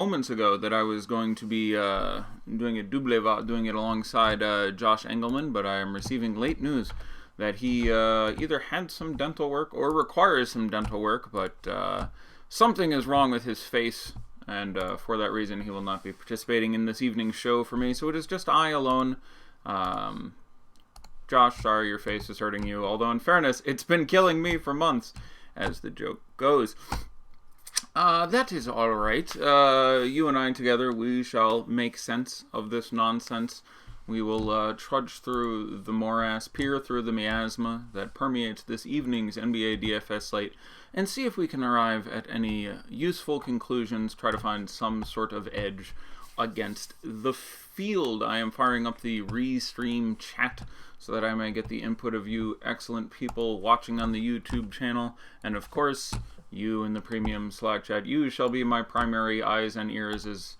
moments ago that I was going to be doing a double, doing it alongside Josh Engelman, but I am receiving late news that he either had some dental work or requires some dental work, but something is wrong with his face, and for that reason he will not be participating in this evening's show for me, so it is just I alone. Josh, sorry your face is hurting you, although in fairness, it's been killing me for months, as the joke goes. That is alright. You and I together, we shall make sense of this nonsense. We will trudge through the morass, peer through the miasma that permeates this evening's NBA DFS slate, and see if we can arrive at any useful conclusions, try to find some sort of edge against the field. I am firing up the Restream chat so that I may get the input of you excellent people watching on the YouTube channel, and of course, you in the premium Slack chat. You shall be my primary eyes and ears as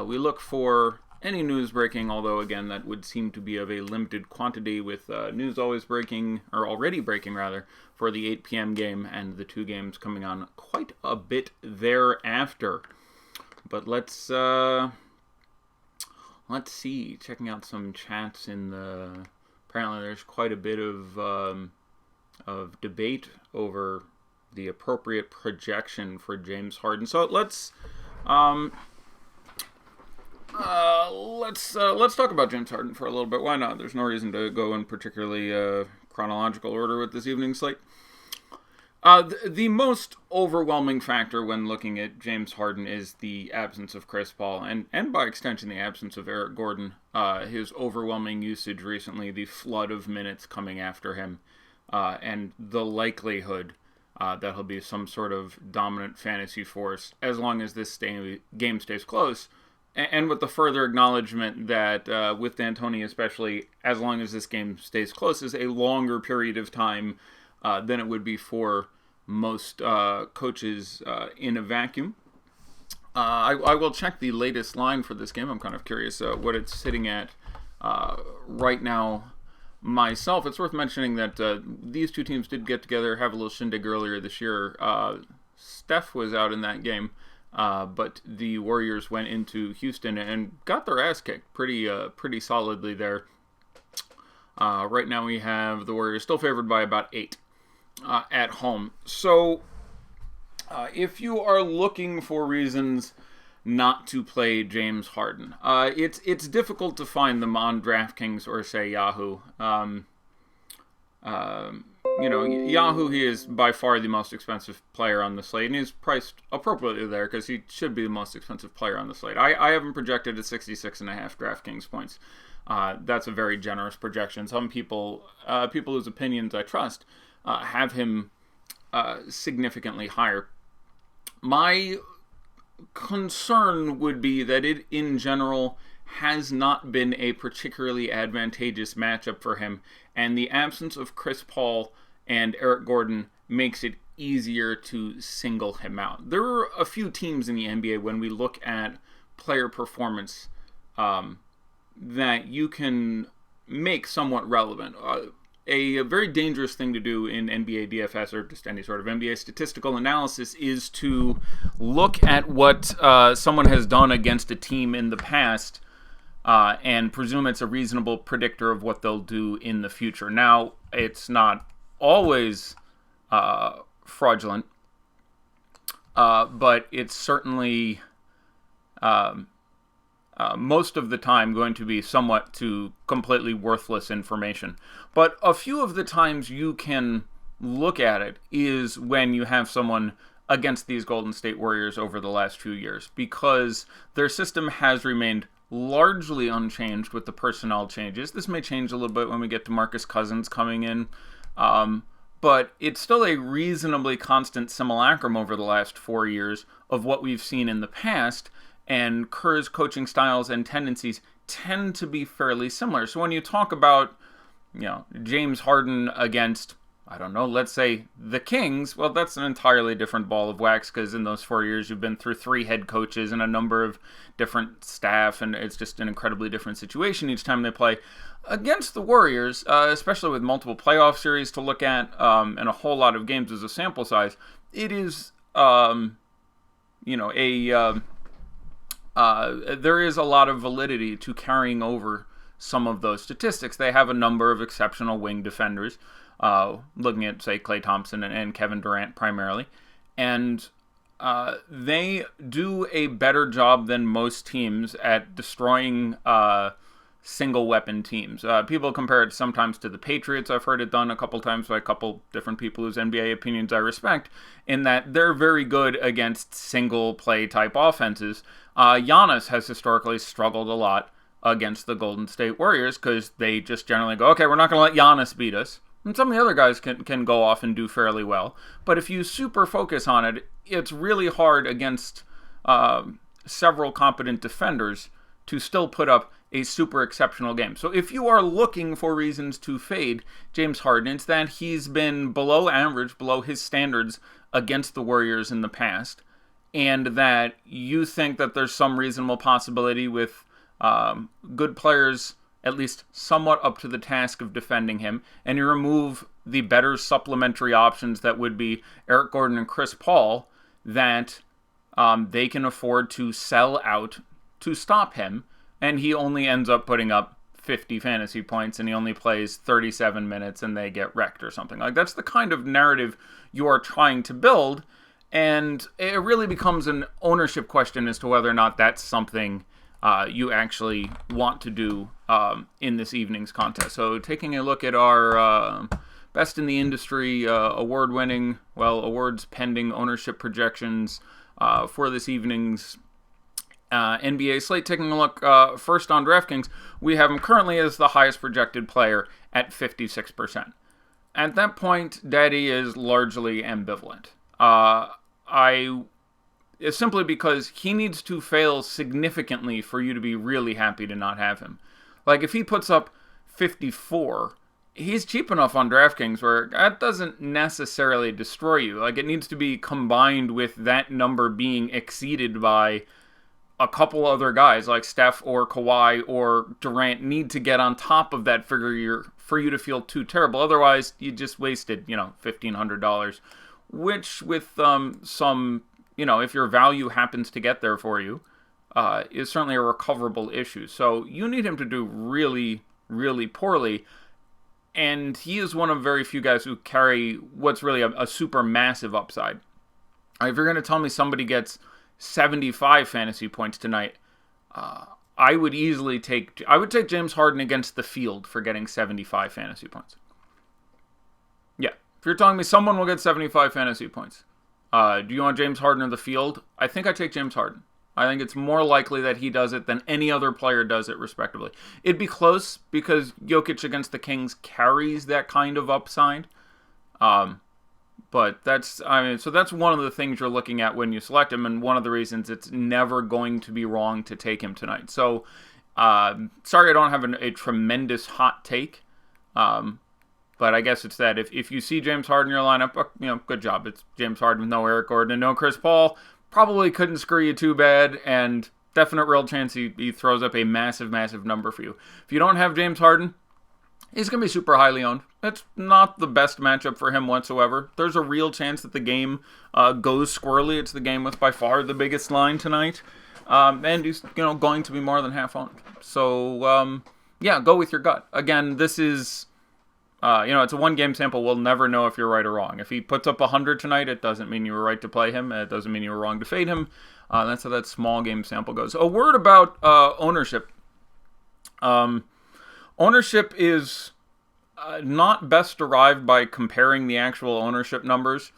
we look for any news breaking, although again that would seem to be of a limited quantity with news always breaking, or already breaking rather, for the 8 p.m. game and the 2 games coming on quite a bit thereafter. But let's see, checking out some chats in the, apparently there's quite a bit of debate over the appropriate projection for James Harden. So let's talk about James Harden for a little bit. Why not? There's no reason to go in particularly chronological order with this evening's slate. The most overwhelming factor when looking at James Harden is the absence of Chris Paul, and by extension the absence of Eric Gordon. His overwhelming usage recently, the flood of minutes coming after him, and the likelihood that he'll be some sort of dominant fantasy force as long as this game stays close. And with the further acknowledgement that with D'Antoni especially, as long as this game stays close, is a longer period of time than it would be for most coaches in a vacuum. I will check the latest line for this game. I'm kind of curious what it's sitting at right now myself. It's worth mentioning that these two teams did get together, have a little shindig earlier this year. Steph was out in that game, but the Warriors went into Houston and got their ass kicked pretty solidly there. Right now we have the Warriors still favored by about 8 at home. So if you are looking for reasons not to play James Harden, it's difficult to find them on DraftKings or say Yahoo. Yahoo, he is by far the most expensive player on the slate, and he's priced appropriately there because he should be the most expensive player on the slate. I have him projected at 66.5 DraftKings points. That's a very generous projection. Some people whose opinions I trust have him significantly higher. My concern would be that it, in general, has not been a particularly advantageous matchup for him, and the absence of Chris Paul and Eric Gordon makes it easier to single him out. There are a few teams in the NBA, when we look at player performance, that you can make somewhat relevant. A very dangerous thing to do in NBA DFS or just any sort of NBA statistical analysis is to look at what someone has done against a team in the past and presume it's a reasonable predictor of what they'll do in the future. Now, it's not always fraudulent, but it's certainly most of the time going to be somewhat to completely worthless information. But a few of the times you can look at it is when you have someone against these Golden State Warriors over the last few years, because their system has remained largely unchanged with the personnel changes. This may change a little bit when we get to Marcus Cousins coming in, but it's still a reasonably constant simulacrum over the last 4 years of what we've seen in the past, and Kerr's coaching styles and tendencies tend to be fairly similar. So when you talk about, James Harden against, I don't know, let's say the Kings, well, that's an entirely different ball of wax, because in those 4 years you've been through 3 head coaches and a number of different staff, and it's just an incredibly different situation each time they play. Against the Warriors, especially with multiple playoff series to look at and a whole lot of games as a sample size, it is, there is a lot of validity to carrying over some of those statistics. They have a number of exceptional wing defenders, looking at, say, Klay Thompson and Kevin Durant primarily, and they do a better job than most teams at destroying single weapon teams. People compare it sometimes to the Patriots. I've heard it done a couple times by a couple different people whose NBA opinions I respect, in that they're very good against single play type offenses. Giannis has historically struggled a lot against the Golden State Warriors because they just generally go, okay, we're not going to let Giannis beat us. And some of the other guys can go off and do fairly well. But if you super focus on it, it's really hard against several competent defenders to still put up a super exceptional game. So if you are looking for reasons to fade James Harden, it's that he's been below average, below his standards against the Warriors in the past, and that you think that there's some reasonable possibility with good players at least somewhat up to the task of defending him, and you remove the better supplementary options that would be Eric Gordon and Chris Paul, that they can afford to sell out to stop him, and he only ends up putting up 50 fantasy points, and he only plays 37 minutes, and they get wrecked or something. Like, that's the kind of narrative you are trying to build, and it really becomes an ownership question as to whether or not that's something you actually want to do in this evening's contest. So taking a look at our best in the industry award-winning, awards-pending ownership projections for this evening's NBA slate. Taking a look first on DraftKings, we have him currently as the highest projected player at 56%. At that point, Daddy is largely ambivalent. It's simply because he needs to fail significantly for you to be really happy to not have him. Like, if he puts up 54, he's cheap enough on DraftKings where that doesn't necessarily destroy you. Like, it needs to be combined with that number being exceeded by a couple other guys like Steph or Kawhi or Durant need to get on top of that figure for you to feel too terrible. Otherwise, you just wasted, $1,500, which with some, if your value happens to get there for you, is certainly a recoverable issue. So you need him to do really, really poorly. And he is one of very few guys who carry what's really a super massive upside. If you're going to tell me somebody gets 75 fantasy points tonight, I would take James Harden against the field for getting 75 fantasy points. Yeah. If you're telling me someone will get 75 fantasy points, do you want James Harden in the field? I think I take James Harden. I think it's more likely that he does it than any other player does it, respectively. It'd be close because Jokic against the Kings carries that kind of upside. But that's one of the things you're looking at when you select him, and one of the reasons it's never going to be wrong to take him tonight. So, sorry I don't have a tremendous hot take. But I guess it's that if you see James Harden in your lineup, good job. It's James Harden with no Eric Gordon and no Chris Paul. Probably couldn't screw you too bad, and definite real chance he throws up a massive, massive number for you. If you don't have James Harden, he's going to be super highly owned. It's not the best matchup for him whatsoever. There's a real chance that the game goes squirrely. It's the game with by far the biggest line tonight. And he's going to be more than half owned. So, go with your gut. Again, this is... it's a one-game sample. We'll never know if you're right or wrong. If he puts up 100 tonight, it doesn't mean you were right to play him. It doesn't mean you were wrong to fade him. That's how that small game sample goes. A word about ownership. Ownership is not best derived by comparing the actual ownership numbers,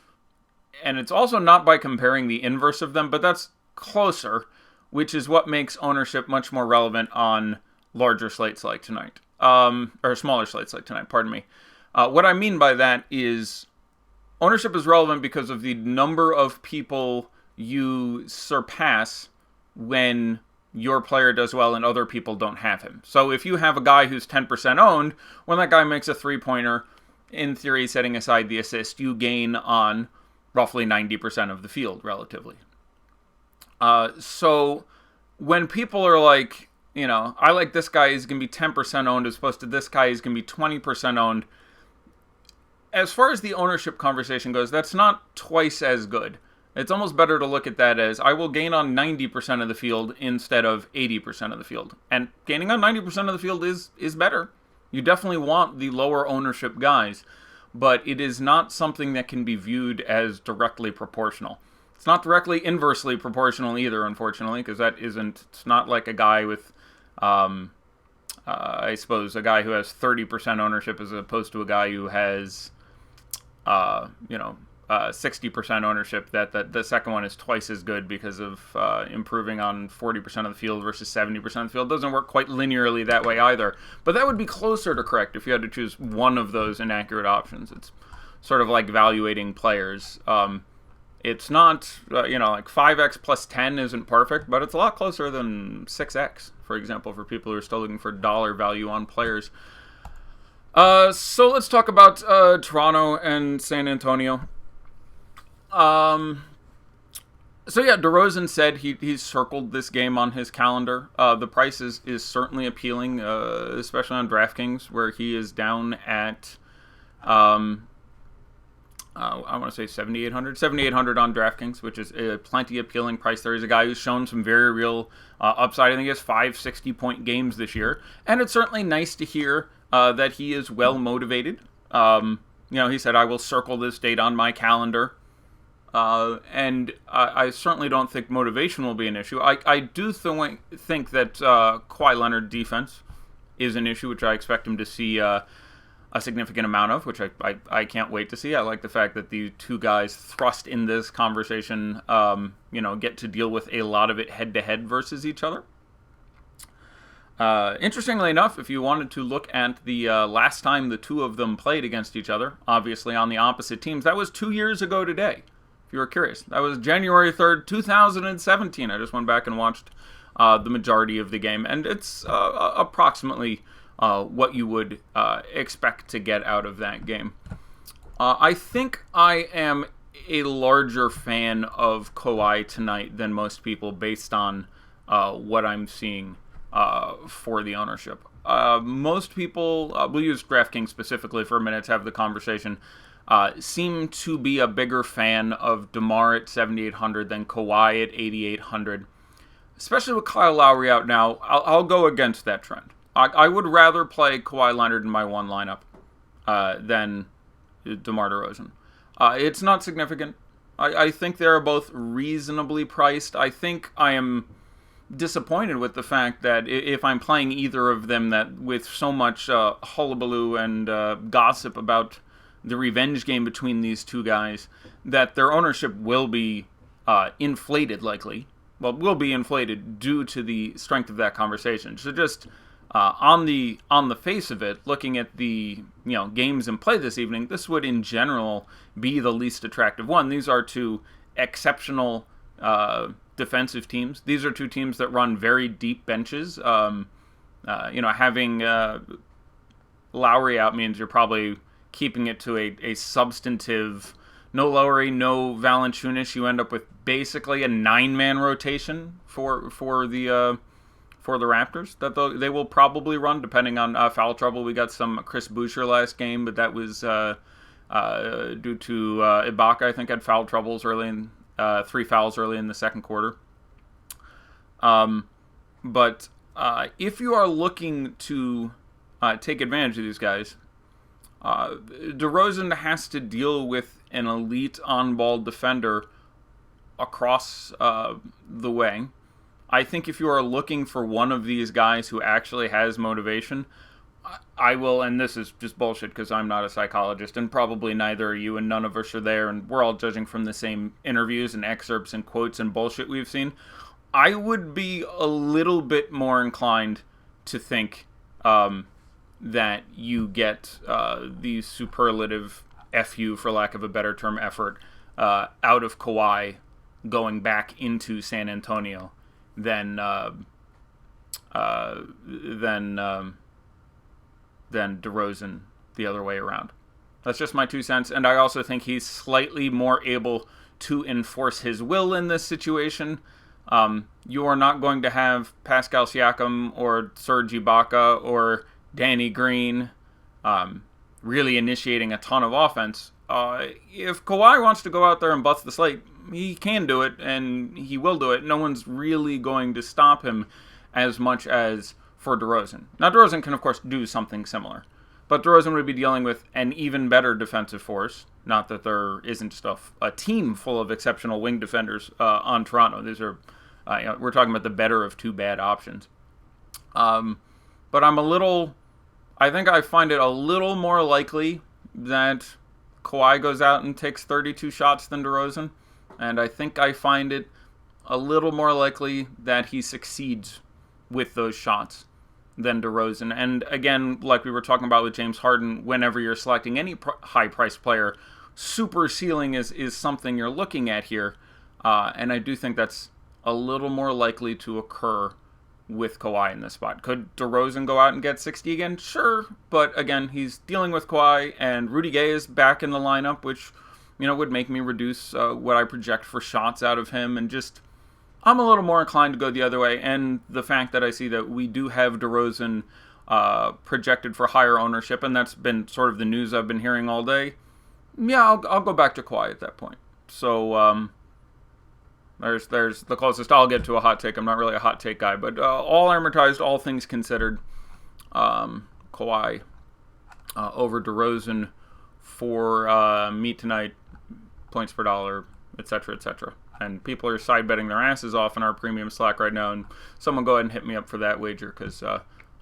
and it's also not by comparing the inverse of them, but that's closer, which is what makes ownership much more relevant on larger slates like tonight. Or smaller slates like tonight, pardon me. What I mean by that is ownership is relevant because of the number of people you surpass when your player does well and other people don't have him. So if you have a guy who's 10% owned, when that guy makes a three-pointer, in theory, setting aside the assist, you gain on roughly 90% of the field, relatively. So when people are like, I like this guy, he's going to be 10% owned as opposed to this guy, he's going to be 20% owned. As far as the ownership conversation goes, that's not twice as good It's almost better to look at that as I will gain on 90% of the field instead of 80% of the field. And gaining on 90% of the field is better. You definitely want the lower ownership guys, but it is not something that can be viewed as directly proportional. It's not directly inversely proportional either, unfortunately, because it's not like a guy with, I suppose, a guy who has 30% ownership as opposed to a guy who has, 60% ownership, that the second one is twice as good because of improving on 40% of the field versus 70% of the field. It doesn't work quite linearly that way either. But that would be closer to correct if you had to choose one of those inaccurate options. It's sort of like valuating players. It's not, like 5x plus 10 isn't perfect, but it's a lot closer than 6x, for example, for people who are still looking for dollar value on players. So let's talk about Toronto and San Antonio. DeRozan said he's circled this game on his calendar. The price is certainly appealing, especially on DraftKings, where he is down at, I want to say 7,800 on DraftKings, which is a plenty appealing price. There is a guy who's shown some very real upside. I think he has 5 60-point games this year, and it's certainly nice to hear that he is well motivated. He said, "I will circle this date on my calendar." And I certainly don't think motivation will be an issue. I do think that Kawhi Leonard defense is an issue, which I expect him to see a significant amount of, which I can't wait to see. I like the fact that the two guys thrust in this conversation, get to deal with a lot of it head-to-head versus each other. Interestingly enough, if you wanted to look at the last time the two of them played against each other, obviously on the opposite teams, that was 2 years ago today. If you were curious, that was January 3rd, 2017. I just went back and watched the majority of the game, and it's approximately what you would expect to get out of that game. I think I am a larger fan of Kawhi tonight than most people based on what I'm seeing for the ownership. Most people, we'll use DraftKings specifically for a minute to have the conversation, seem to be a bigger fan of DeMar at 7,800 than Kawhi at 8,800. Especially with Kyle Lowry out now, I'll go against that trend. I would rather play Kawhi Leonard in my one lineup than DeMar DeRozan. It's not significant. I think they're both reasonably priced. I think I am disappointed with the fact that if I'm playing either of them, that with so much hullabaloo and gossip about the revenge game between these two guys, that their ownership will be inflated likely. Well, will be inflated due to the strength of that conversation. So just on the face of it, looking at the games in play this evening, this would in general be the least attractive one. These are two exceptional defensive teams. These are two teams that run very deep benches. Having Lowry out means you're probably keeping it to a substantive, no Lowry, no Valanciunas. You end up with basically a 9-man rotation for the Raptors that they will probably run depending on foul trouble. We got some Chris Boucher last game, but that was due to Ibaka. I think had foul troubles early in 3 fouls early in the second quarter. But if you are looking to take advantage of these guys, DeRozan has to deal with an elite on-ball defender across the way. I think if you are looking for one of these guys who actually has motivation, I will, and this is just bullshit because I'm not a psychologist, and probably neither are you, and none of us are there, and we're all judging from the same interviews and excerpts and quotes and bullshit we've seen. I would be a little bit more inclined to think that you get the superlative FU, for lack of a better term, effort out of Kawhi going back into San Antonio than DeRozan the other way around. That's just my 2 cents, and I also think he's slightly more able to enforce his will in this situation. You are not going to have Pascal Siakam or Serge Ibaka or Danny Green really initiating a ton of offense. If Kawhi wants to go out there and bust the slate, he can do it, and he will do it. No one's really going to stop him as much as for DeRozan. Now, DeRozan can, of course, do something similar. But DeRozan would be dealing with an even better defensive force. Not that there isn't just a team full of exceptional wing defenders on Toronto. These are, we're talking about the better of two bad options. But I think I find it a little more likely that Kawhi goes out and takes 32 shots than DeRozan. And I think I find it a little more likely that he succeeds with those shots than DeRozan. And again, like we were talking about with James Harden, whenever you're selecting any high-priced player, super ceiling is something you're looking at here. And I do think that's a little more likely to occur with Kawhi in this spot. Could DeRozan go out and get 60 again? Sure. But again, he's dealing with Kawhi, and Rudy Gay is back in the lineup, which, would make me reduce what I project for shots out of him, and just I'm a little more inclined to go the other way, and the fact that I see that we do have DeRozan projected for higher ownership, and that's been sort of the news I've been hearing all day. Yeah, I'll go back to Kawhi at that point. So there's the closest I'll get to a hot take. I'm not really a hot take guy, but all amortized, all things considered, Kawhi over DeRozan for me tonight, points per dollar, etc., etc. And people are side betting their asses off in our premium Slack right now. And someone go ahead and hit me up for that wager, because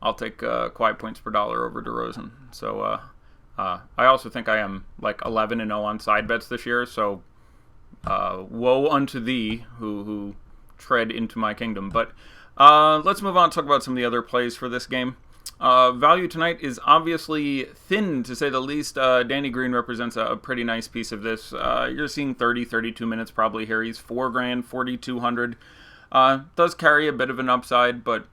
I'll take Kawhi points per dollar over DeRozan. So I also think I am like 11-0 on side bets this year. So woe unto thee who tread into my kingdom. But let's move on and talk about some of the other plays for this game. Value tonight is obviously thin, to say the least. Danny Green represents a pretty nice piece of this. You're seeing 32 minutes probably here. He's $4,000, 4,200. Does carry a bit of an upside, but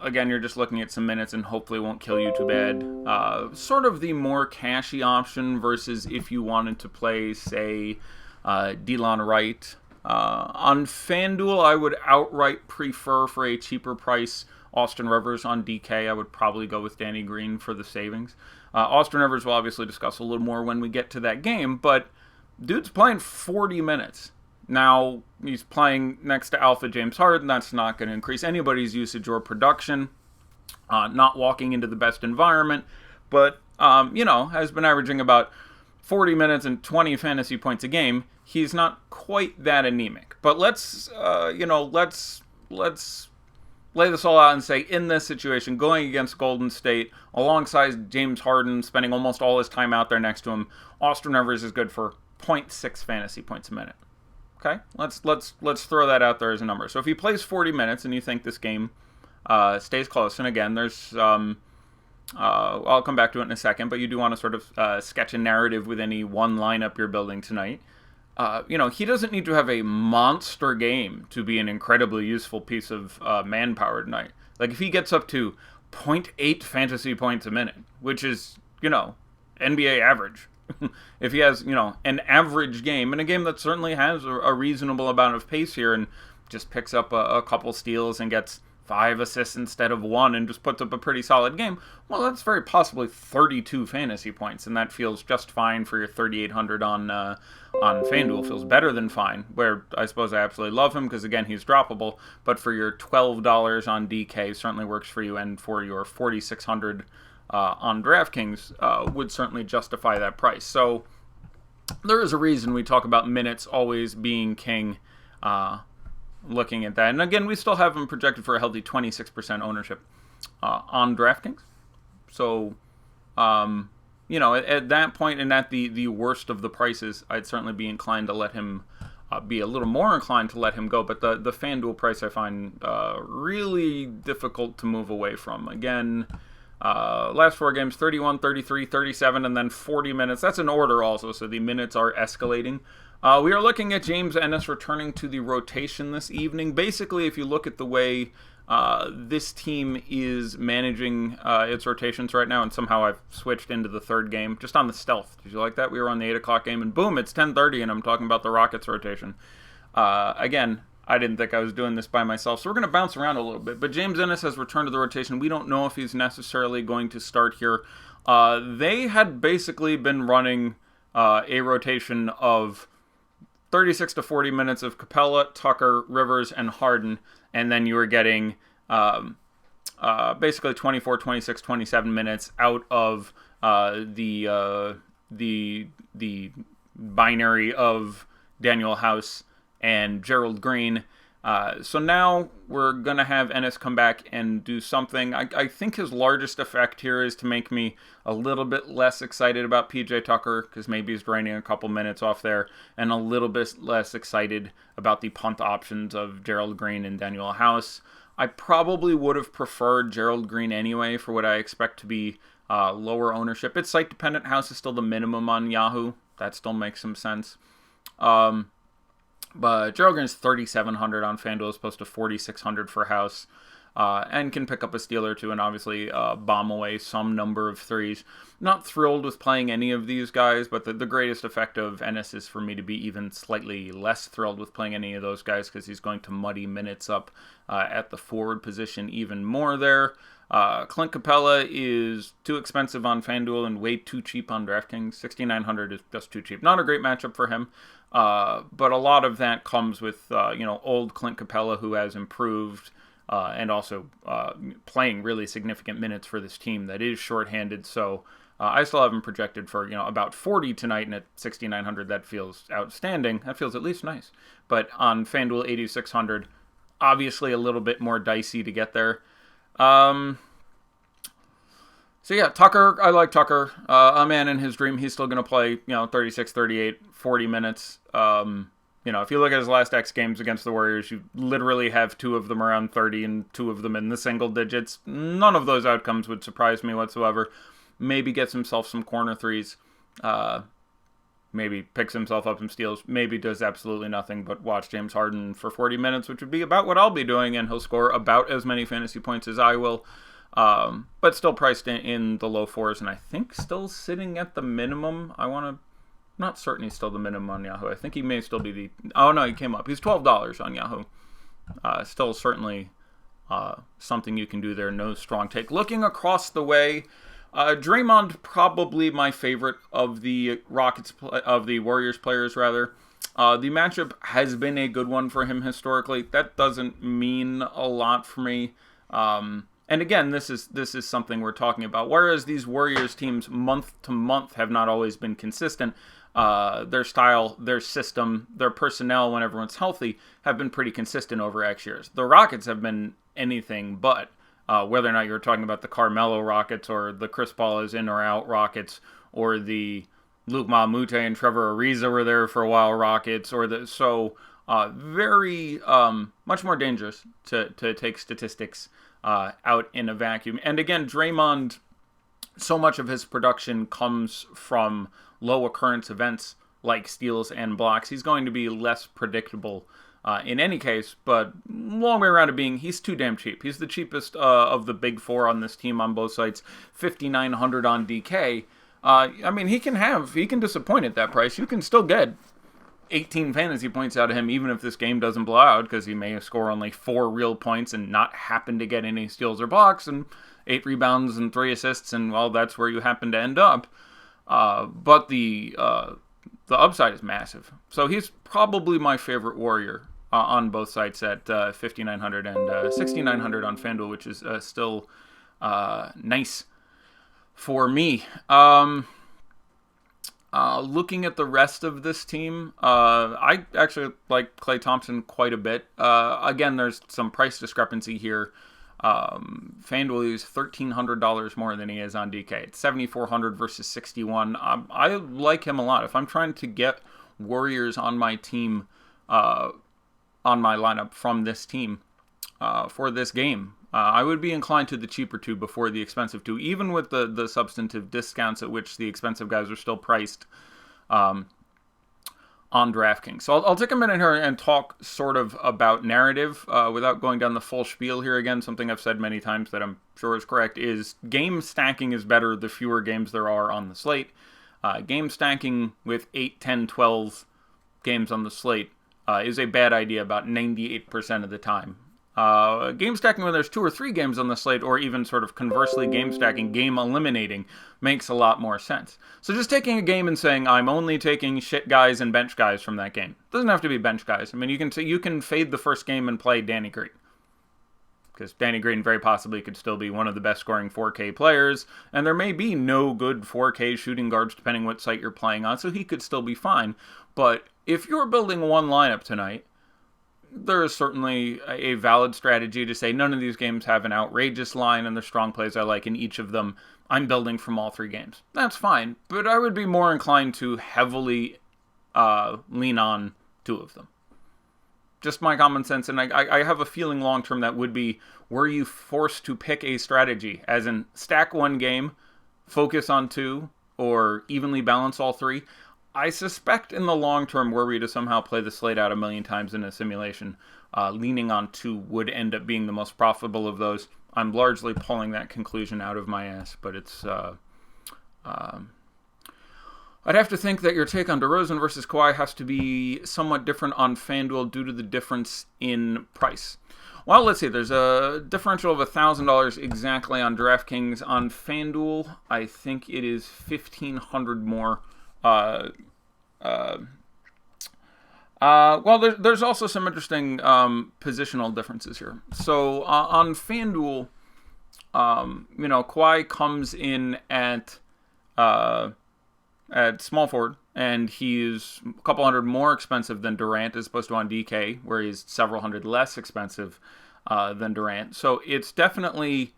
again, you're just looking at some minutes and hopefully won't kill you too bad. Sort of the more cashy option versus if you wanted to play, say, Delon Wright. On FanDuel, I would outright prefer, for a cheaper price, Austin Rivers on DK. I would probably go with Danny Green for the savings. Austin Rivers we'll obviously discuss a little more when we get to that game, but dude's playing 40 minutes. Now, he's playing next to Alpha James Harden. That's not going to increase anybody's usage or production. Not walking into the best environment, but, has been averaging about 40 minutes and 20 fantasy points a game. He's not quite that anemic. But let's lay this all out and say, in this situation, going against Golden State, alongside James Harden, spending almost all his time out there next to him, Austin Rivers is good for 0.6 fantasy points a minute. Okay? Let's throw that out there as a number. So if he plays 40 minutes and you think this game stays close, and again, there's I'll come back to it in a second, but you do want to sort of sketch a narrative with any one lineup you're building tonight. He doesn't need to have a monster game to be an incredibly useful piece of manpower tonight. Like, if he gets up to 0.8 fantasy points a minute, which is, NBA average. If he has, an average game, and a game that certainly has a reasonable amount of pace here, and just picks up a couple steals and gets 5 assists instead of 1 and just puts up a pretty solid game, well, that's very possibly 32 fantasy points, and that feels just fine for your 3,800 on FanDuel. Feels better than fine, where I suppose I absolutely love him because, again, he's droppable, but for your $12 on DK, certainly works for you, and for your 4,600 on DraftKings would certainly justify that price. So there is a reason we talk about minutes always being king, looking at that. And again, we still have him projected for a healthy 26% ownership on DraftKings. So, at that point and at the worst of the prices, I'd certainly be inclined to let him be a little more inclined to let him go. But the FanDuel price I find really difficult to move away from. Again, last 4 games, 31, 33, 37, and then 40 minutes. That's an order also, so the minutes are escalating. We are looking at James Ennis returning to the rotation this evening. Basically, if you look at the way this team is managing its rotations right now, and somehow I've switched into the third game, just on the stealth. Did you like that? We were on the 8 o'clock game, and boom, it's 10:30, and I'm talking about the Rockets rotation. Again, I didn't think I was doing this by myself, so we're going to bounce around a little bit. But James Ennis has returned to the rotation. We don't know if he's necessarily going to start here. They had basically been running a rotation of 36 to 40 minutes of Capella, Tucker, Rivers, and Harden, and then you were getting basically 24, 26, 27 minutes out of the binary of Daniel House and Gerald Green. So now we're going to have Ennis come back and do something. I think his largest effect here is to make me a little bit less excited about PJ Tucker, because maybe he's draining a couple minutes off there, and a little bit less excited about the punt options of Gerald Green and Daniel House. I probably would have preferred Gerald Green anyway for what I expect to be lower ownership. It's site dependent. House is still the minimum on Yahoo. That still makes some sense. But Gerald Green's 3,700 on FanDuel as opposed to 4,600 for House, and can pick up a steal or two and obviously bomb away some number of threes. Not thrilled with playing any of these guys, but the greatest effect of Ennis is for me to be even slightly less thrilled with playing any of those guys, because he's going to muddy minutes up at the forward position even more there. Clint Capella is too expensive on FanDuel and way too cheap on DraftKings. 6,900 is just too cheap. Not a great matchup for him, but a lot of that comes with old Clint Capella, who has improved and also playing really significant minutes for this team that is shorthanded. So I still have him projected for about 40 tonight, and at 6,900 that feels outstanding. That feels at least nice. But on FanDuel 8,600, obviously a little bit more dicey to get there. So yeah, Tucker, I like Tucker. A man in his dream, he's still going to play, 36, 38, 40 minutes. If you look at his last X games against the Warriors, you literally have 2 of them around 30 and 2 of them in the single digits. None of those outcomes would surprise me whatsoever. Maybe gets himself some corner threes. Maybe picks himself up some steals. Maybe does absolutely nothing but watch James Harden for 40 minutes, which would be about what I'll be doing, and he'll score about as many fantasy points as I will. But still priced in the low 4s, and I think still sitting at the minimum. Not certain he's still the minimum on Yahoo. I think he may still be oh no, he came up. He's $12 on Yahoo. Still certainly something you can do there. No strong take. Looking across the way, Draymond probably my favorite of the Warriors players rather. The matchup has been a good one for him historically. That doesn't mean a lot for me. And again, this is something we're talking about. Whereas these Warriors teams month to month have not always been consistent, their style, their system, their personnel when everyone's healthy have been pretty consistent over X years. The Rockets have been anything but. Whether or not you're talking about the Carmelo Rockets or the Chris Paul is in or out Rockets, or the Luke Mamute and Trevor Ariza were there for a while Rockets, or very much more dangerous to take statistics out in a vacuum. And again, Draymond, so much of his production comes from low occurrence events like steals and blocks. He's going to be less predictable in any case, but long way around to being, he's too damn cheap. He's the cheapest of the big 4 on this team on both sides. 5,900 on DK. He can disappoint at that price. You can still get 18 fantasy points out of him, even if this game doesn't blow out, because he may score only 4 real points and not happen to get any steals or blocks, and 8 rebounds and 3 assists, and well, that's where you happen to end up. But the upside is massive. So he's probably my favorite Warrior on both sides at 5,900 and 6,900 on FanDuel, which is still nice for me. Looking at the rest of this team, I actually like Klay Thompson quite a bit. Again, there's some price discrepancy here. FanDuel is $1,300 more than he is on DK. It's $7,400 versus $61. I like him a lot. If I'm trying to get Warriors on my team, on my lineup from this team for this game, I would be inclined to the cheaper 2 before the expensive 2, even with the substantive discounts at which the expensive guys are still priced on DraftKings. So I'll take a minute here and talk sort of about narrative without going down the full spiel here again. Something I've said many times that I'm sure is correct is game stacking is better the fewer games there are on the slate. Game stacking with 8, 10, 12 games on the slate is a bad idea about 98% of the time. Game stacking when there's 2 or 3 games on the slate, or even sort of conversely game stacking, game eliminating, makes a lot more sense. So just taking a game and saying, I'm only taking shit guys and bench guys from that game. Doesn't have to be bench guys. I mean, you can fade the first game and play Danny Green, because Danny Green very possibly could still be one of the best scoring 4K players, and there may be no good 4K shooting guards depending what site you're playing on, so he could still be fine. But if you're building one lineup tonight, there is certainly a valid strategy to say none of these games have an outrageous line and there's strong plays I like in each of them. I'm building from all 3 games. That's fine, but I would be more inclined to heavily lean on 2 of them. Just my common sense, and I have a feeling long-term that would be, were you forced to pick a strategy, as in stack 1 game, focus on 2, or evenly balance all 3, I suspect in the long term, were we to somehow play the slate out a million times in a simulation, leaning on 2 would end up being the most profitable of those. I'm largely pulling that conclusion out of my ass, but it's... I'd have to think that your take on DeRozan versus Kawhi has to be somewhat different on FanDuel due to the difference in price. Well, let's see. There's a differential of $1,000 exactly on DraftKings. On FanDuel, I think it is $1,500 more. Well, there's also some interesting positional differences here. So on FanDuel, Kawhi comes in at small forward, and he's a couple hundred more expensive than Durant, as opposed to on DK, where he's several hundred less expensive than Durant. So it's definitely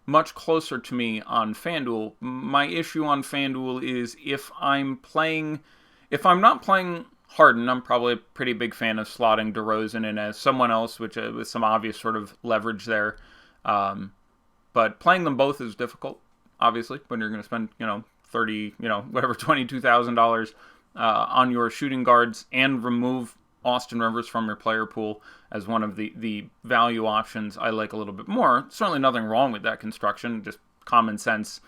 much closer to me on FanDuel. My issue on FanDuel is if I'm not playing Harden, I'm probably a pretty big fan of slotting DeRozan in as someone else, which with some obvious sort of leverage there. But playing them both is difficult, obviously, when you're going to spend, $22,000 on your shooting guards and remove Austin Rivers from your player pool as one of the value options I like a little bit more. Certainly nothing wrong with that construction, just common sense.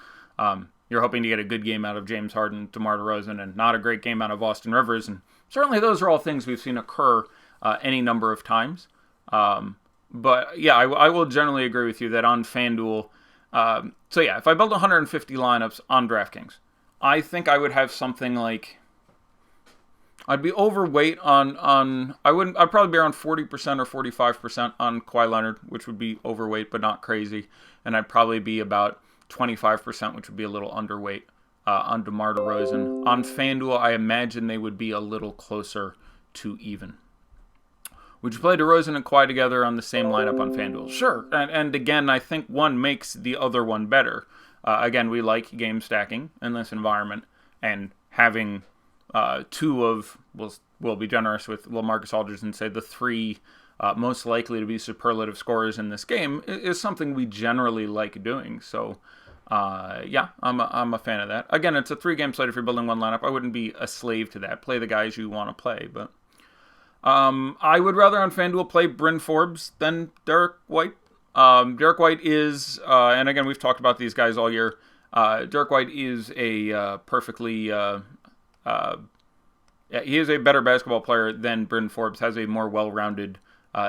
You're hoping to get a good game out of James Harden, DeMar DeRozan, and not a great game out of Austin Rivers, and certainly those are all things we've seen occur any number of times. But yeah, I will generally agree with you that on FanDuel, if I build 150 lineups on DraftKings, I think I would have something like, I'd be overweight on I'd probably be around 40% or 45% on Kawhi Leonard, which would be overweight but not crazy, and I'd probably be about 25%, which would be a little underweight on DeMar DeRozan. On FanDuel, I imagine they would be a little closer to even. Would you play DeRozan and Kawhi together on the same lineup on FanDuel? Sure, and again, I think one makes the other one better. Again, we like game stacking in this environment, and having 2 of, we'll be generous with LaMarcus Aldridge and say the 3 most likely to be superlative scorers in this game is something we generally like doing. So, I'm a fan of that. Again, it's a 3-game slate if you're building one lineup. I wouldn't be a slave to that. Play the guys you want to play, but I would rather on FanDuel play Bryn Forbes than Derek White. Derek White is, and again, we've talked about these guys all year. Derek White is a perfectly... he is a better basketball player than Bryn Forbes, has a more well-rounded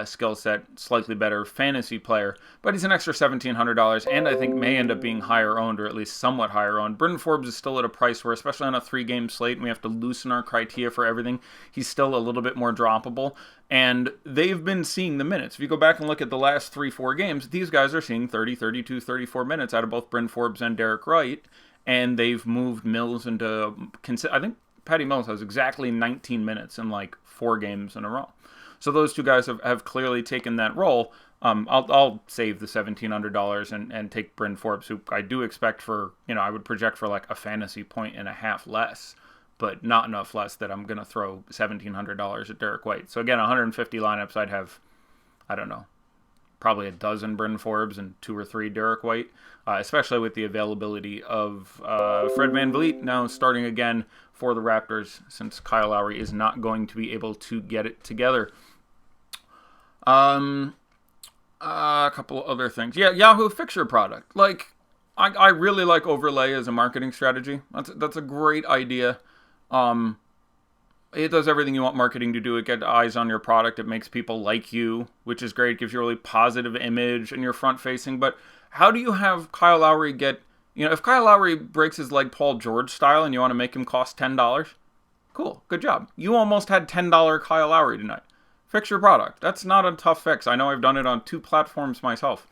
skill set, slightly better fantasy player, but he's an extra $1,700, and I think may end up being higher owned, or at least somewhat higher owned. Bryn Forbes is still at a price where, especially on a 3-game slate, and we have to loosen our criteria for everything, he's still a little bit more droppable, and they've been seeing the minutes. If you go back and look at the last 3-4 games, these guys are seeing 30, 32, 34 minutes out of both Bryn Forbes and Derek White, and they've moved Mills into, I think Patty Mills has exactly 19 minutes in like 4 games in a row. So those 2 guys have clearly taken that role. I'll save the $1,700 and take Bryn Forbes, who I do expect for, I would project for like a fantasy point and a half less, but not enough less that I'm going to throw $1,700 at Derek White. So again, 150 lineups, I'd have, I don't know, probably a dozen Bryn Forbes and 2 or 3 Derek White, especially with the availability of Fred VanVleet now starting again for the Raptors, since Kyle Lowry is not going to be able to get it together. A couple of other things. Yeah, Yahoo fixture product. Like, I really like overlay as a marketing strategy. That's a great idea. It does everything you want marketing to do. It gets eyes on your product. It makes people like you, which is great. It gives you a really positive image and you're front facing. But how do you have Kyle Lowry get, if Kyle Lowry breaks his leg Paul George style and you want to make him cost $10, cool, good job. You almost had $10 Kyle Lowry tonight. Fix your product. That's not a tough fix. I know I've done it on 2 platforms myself.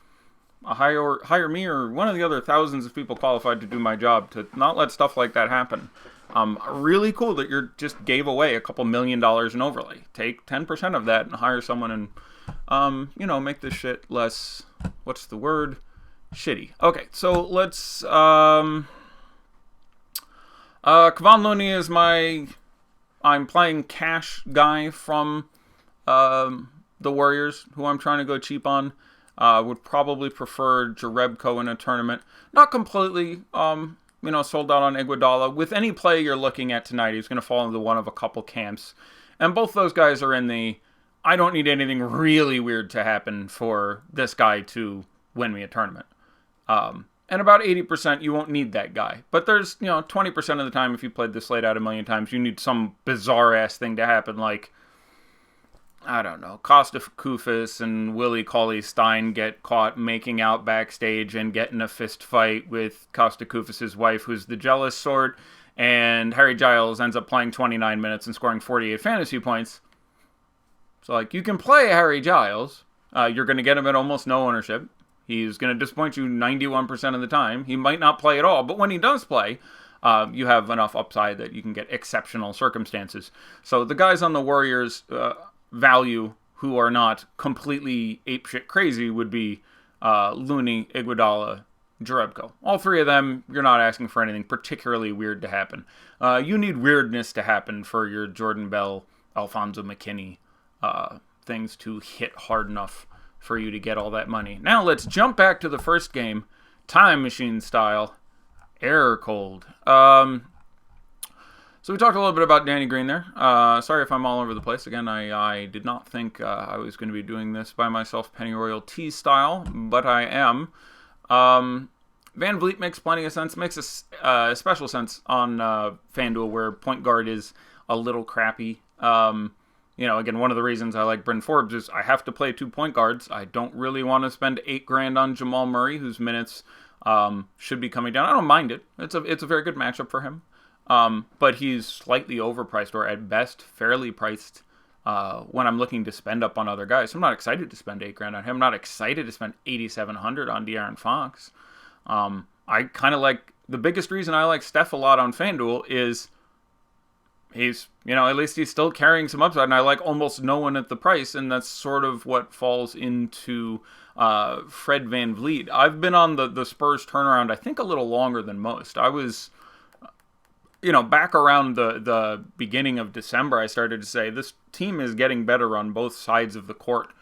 Hire me or one of the other thousands of people qualified to do my job to not let stuff like that happen. Really cool that you just gave away a couple $1 million in overlay. Take 10% of that and hire someone and, make this shit less, what's the word? Shitty. Okay, so let's, Kevon Looney is I'm playing cash guy from, the Warriors, who I'm trying to go cheap on. Would probably prefer Jerebko in a tournament. Not completely, sold out on Iguodala. With any play you're looking at tonight, he's going to fall into one of a couple camps. And both those guys are in the, I don't need anything really weird to happen for this guy to win me a tournament. And about 80%, you won't need that guy. But there's, 20% of the time, if you played this Slate out a million times, you need some bizarre-ass thing to happen, like, I don't know, Costa Koufis and Willie Cauley-Stein get caught making out backstage and get in a fist fight with Costa Koufis' wife, who's the jealous sort, and Harry Giles ends up playing 29 minutes and scoring 48 fantasy points. So, you can play Harry Giles. You're going to get him at almost no ownership. He's going to disappoint you 91% of the time. He might not play at all, but when he does play, you have enough upside that you can get exceptional circumstances. So the guys on the Warriors value who are not completely apeshit crazy would be Looney, Iguodala, Jerebko. All 3 of them, you're not asking for anything particularly weird to happen. You need weirdness to happen for your Jordan Bell, Alfonso McKinney things to hit hard enough for you to get all that money. Now let's jump back to the first game, time machine style, air cold. So we talked a little bit about Danny Green there. Sorry if I'm all over the place. Again, I did not think I was going to be doing this by myself, Penny Royal T style, but I am. Van Vliet makes plenty of sense. Makes a special sense on FanDuel where point guard is a little crappy. Again, one of the reasons I like Bryn Forbes is I have to play 2 point guards. I don't really want to spend $8,000 on Jamal Murray, whose minutes should be coming down. I don't mind it. It's a very good matchup for him. But he's slightly overpriced, or at best fairly priced when I'm looking to spend up on other guys. I'm not excited to spend $8,000 on him. I'm not excited to spend $8,700 on De'Aaron Fox. I kind of like, the biggest reason I like Steph a lot on FanDuel is he's, at least he's still carrying some upside, and I like almost no one at the price, and that's sort of what falls into Fred Van Vliet. I've been on the Spurs turnaround, I think, a little longer than most. I was, back around the beginning of December, I started to say, this team is getting better on both sides of the court.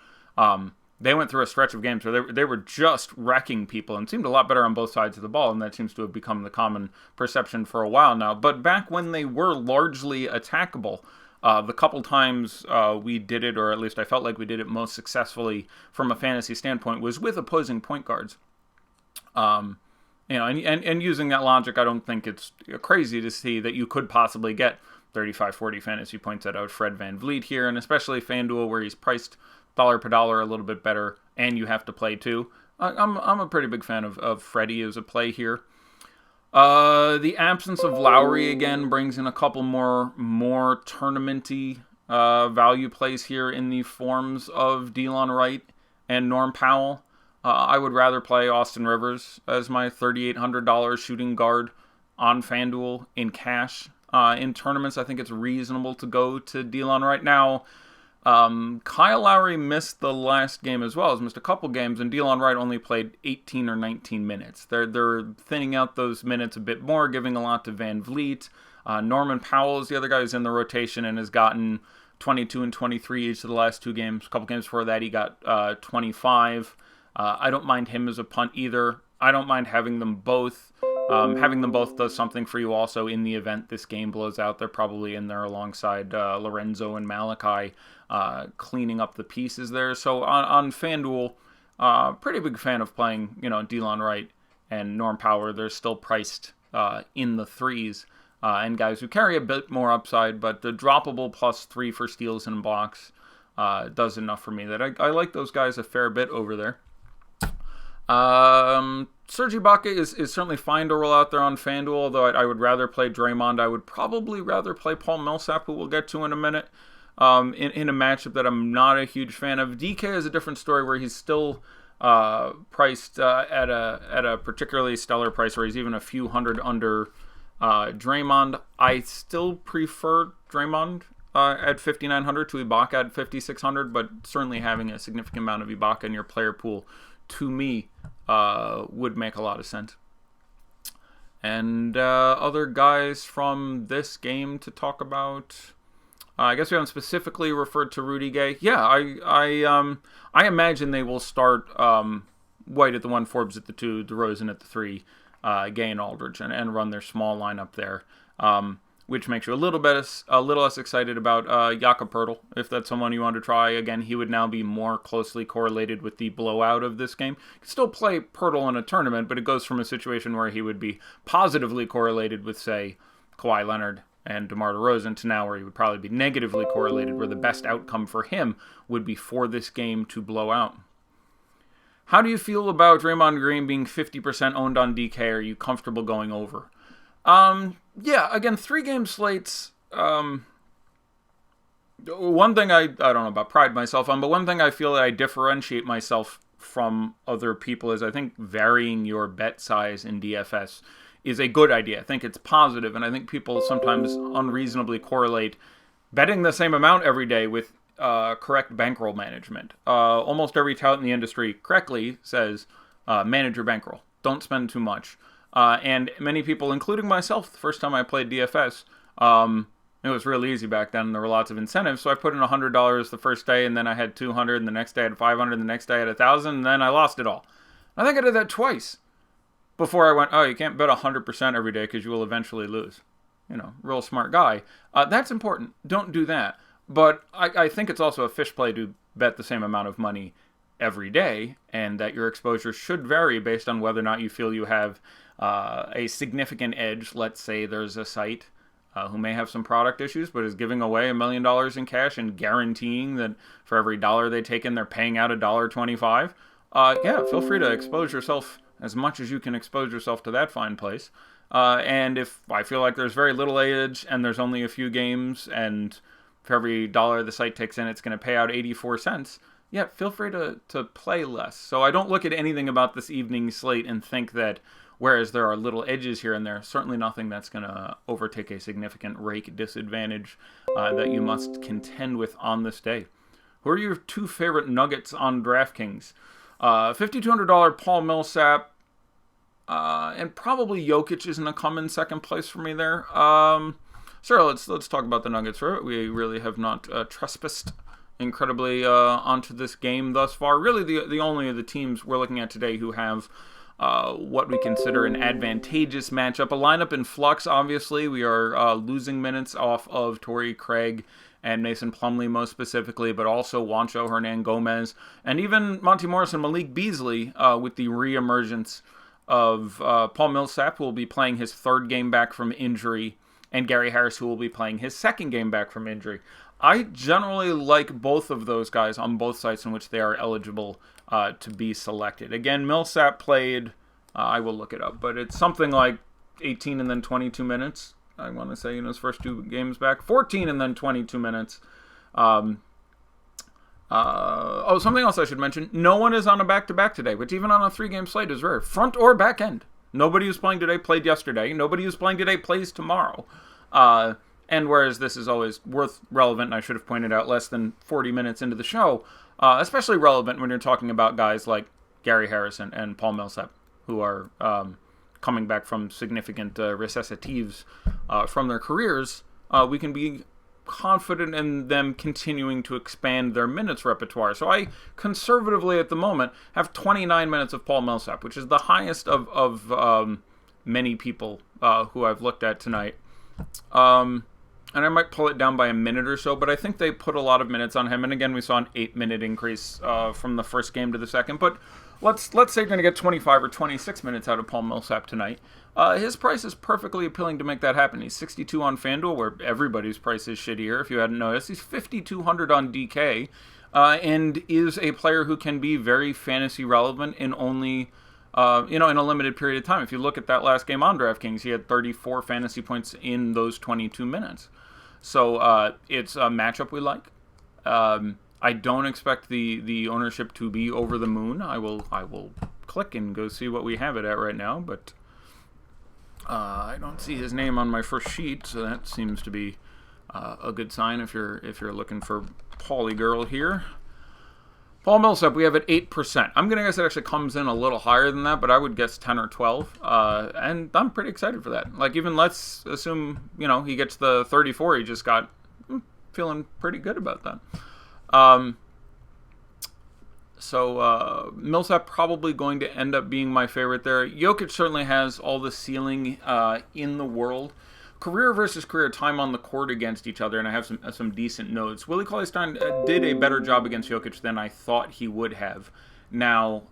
They went through a stretch of games where they were just wrecking people and seemed a lot better on both sides of the ball, and that seems to have become the common perception for a while now. But back when they were largely attackable, the couple times we did it, or at least I felt like we did it most successfully from a fantasy standpoint, was with opposing point guards. And using that logic, I don't think it's crazy to see that you could possibly get 35, 40 fantasy points out of Fred Van Vliet here, and especially FanDuel where he's priced dollar per dollar a little bit better, and you have to play too. I'm a pretty big fan of Freddie as a play here. The absence of Lowry again brings in a couple more tournament-y value plays here in the forms of Delon Wright and Norm Powell. I would rather play Austin Rivers as my $3,800 shooting guard on FanDuel in cash. In tournaments, I think it's reasonable to go to Delon right now. Kyle Lowry missed the last game as well. He's missed a couple games, and Delon Wright only played 18 or 19 minutes. They're thinning out those minutes a bit more, giving a lot to Van Vliet. Norman Powell is the other guy who's in the rotation and has gotten 22 and 23 each of the last 2 games. A couple games before that, he got 25. I don't mind him as a punt either. I don't mind having them both. Having them both does something for you also in the event this game blows out. They're probably in there alongside Lorenzo and Malachi, cleaning up the pieces there. So on FanDuel, pretty big fan of playing, Delon Wright and Norm Powell. They're still priced in the threes. and guys who carry a bit more upside, but the droppable +3 for steals and blocks does enough for me that I like those guys a fair bit over there. Serge Ibaka is certainly fine to roll out there on FanDuel, although I would rather play Draymond. I would probably rather play Paul Millsap, who we'll get to in a minute, in a matchup that I'm not a huge fan of. DK is a different story where he's still priced at a particularly stellar price, where he's even a few hundred under Draymond. I still prefer Draymond at 5,900 to Ibaka at 5,600, but certainly having a significant amount of Ibaka in your player pool, to me, would make a lot of sense. And other guys from this game to talk about, I guess we haven't specifically referred to Rudy Gay. Yeah, I imagine they will start White at the 1, Forbes at the 2, DeRozan at the 3, Gay and Aldridge, and run their small lineup there, which makes you a little less excited about Jakob Poeltl, if that's someone you want to try. Again, he would now be more closely correlated with the blowout of this game. You can still play Poeltl in a tournament, but it goes from a situation where he would be positively correlated with, say, Kawhi Leonard and DeMar DeRozan to now where he would probably be negatively correlated, where the best outcome for him would be for this game to blow out. How do you feel about Draymond Green being 50% owned on DK? Are you comfortable going over? Yeah, again, 3-game slates. One thing I don't know about pride myself on, but one thing I feel that I differentiate myself from other people is I think varying your bet size in DFS is a good idea. I think it's positive, and I think people sometimes unreasonably correlate betting the same amount every day with correct bankroll management. Almost every tout in the industry correctly says manage your bankroll. Don't spend too much. And many people, including myself, the first time I played DFS, it was really easy back then. There were lots of incentives, so I put in $100 the first day, and then I had $200, and the next day I had $500, and the next day I had $1,000, and then I lost it all. I think I did that twice before I went, oh, you can't bet 100% every day because you will eventually lose. Real smart guy. That's important. Don't do that. But I think it's also a fish play to bet the same amount of money every day, and that your exposure should vary based on whether or not you feel you have a significant edge. Let's say there's a site who may have some product issues, but is giving away $1 million in cash and guaranteeing that for every dollar they take in, they're paying out $1.25. Yeah, feel free to expose yourself as much as you can expose yourself to that fine place. And if I feel like there's very little edge and there's only a few games, and for every dollar the site takes in, it's going to pay out 84 cents, yeah, feel free to play less. So I don't look at anything about this evening's slate and think that, whereas there are little edges here and there, certainly nothing that's going to overtake a significant rake disadvantage that you must contend with on this day. Who are your 2 favorite nuggets on DraftKings? $5,200 Paul Millsap, and probably Jokic isn't a come in second place for me there. Sure, let's talk about the Nuggets. We really have not trespassed incredibly onto this game thus far. Really, the only of the teams we're looking at today who have what we consider an advantageous matchup. A lineup in flux, obviously. We are losing minutes off of Torrey Craig and Mason Plumlee most specifically, but also Juancho Hernan-Gomez, and even Monty Morris and Malik Beasley with the reemergence of Paul Millsap, who will be playing his 3rd game back from injury, and Gary Harris, who will be playing his 2nd game back from injury. I generally like both of those guys on both sites in which they are eligible to be selected. Again, Millsap played, I will look it up, but it's something like 18 and then 22 minutes. I want to say in his first 2 games back. 14 and then 22 minutes. Something else I should mention. No one is on a back-to-back today, which even on a 3-game slate is rare. Front or back end. Nobody who's playing today played yesterday. Nobody who's playing today plays tomorrow. And whereas this is always relevant, and I should have pointed out less than 40 minutes into the show, especially relevant when you're talking about guys like Gary Harris and Paul Millsap, who are coming back from significant recessitives from their careers, we can be confident in them continuing to expand their minutes repertoire. So I conservatively at the moment have 29 minutes of Paul Millsap, which is the highest of many people who I've looked at tonight. And I might pull it down by a minute or so, but I think they put a lot of minutes on him. And again, we saw an 8-minute increase from the first game to the second. But let's say you're going to get 25 or 26 minutes out of Paul Millsap tonight. His price is perfectly appealing to make that happen. He's 62 on FanDuel, where everybody's price is shittier, if you hadn't noticed. He's 5,200 on DK, and is a player who can be very fantasy relevant in only, in a limited period of time. If you look at that last game on DraftKings, he had 34 fantasy points in those 22 minutes. So it's a matchup we like. I don't expect the ownership to be over the moon. I will click and go see what we have it at right now, but I don't see his name on my first sheet, so that seems to be a good sign if you're looking for Paulie girl here. Paul Millsap, we have at 8%. I'm going to guess it actually comes in a little higher than that, but I would guess 10 or 12. And I'm pretty excited for that. Like, even let's assume, he gets the 34 he just got. I'm feeling pretty good about that. So Millsap probably going to end up being my favorite there. Jokic certainly has all the ceiling in the world. Career versus career time on the court against each other, and I have some decent notes. Willie Cauley-Stein did a better job against Jokic than I thought he would have. Now,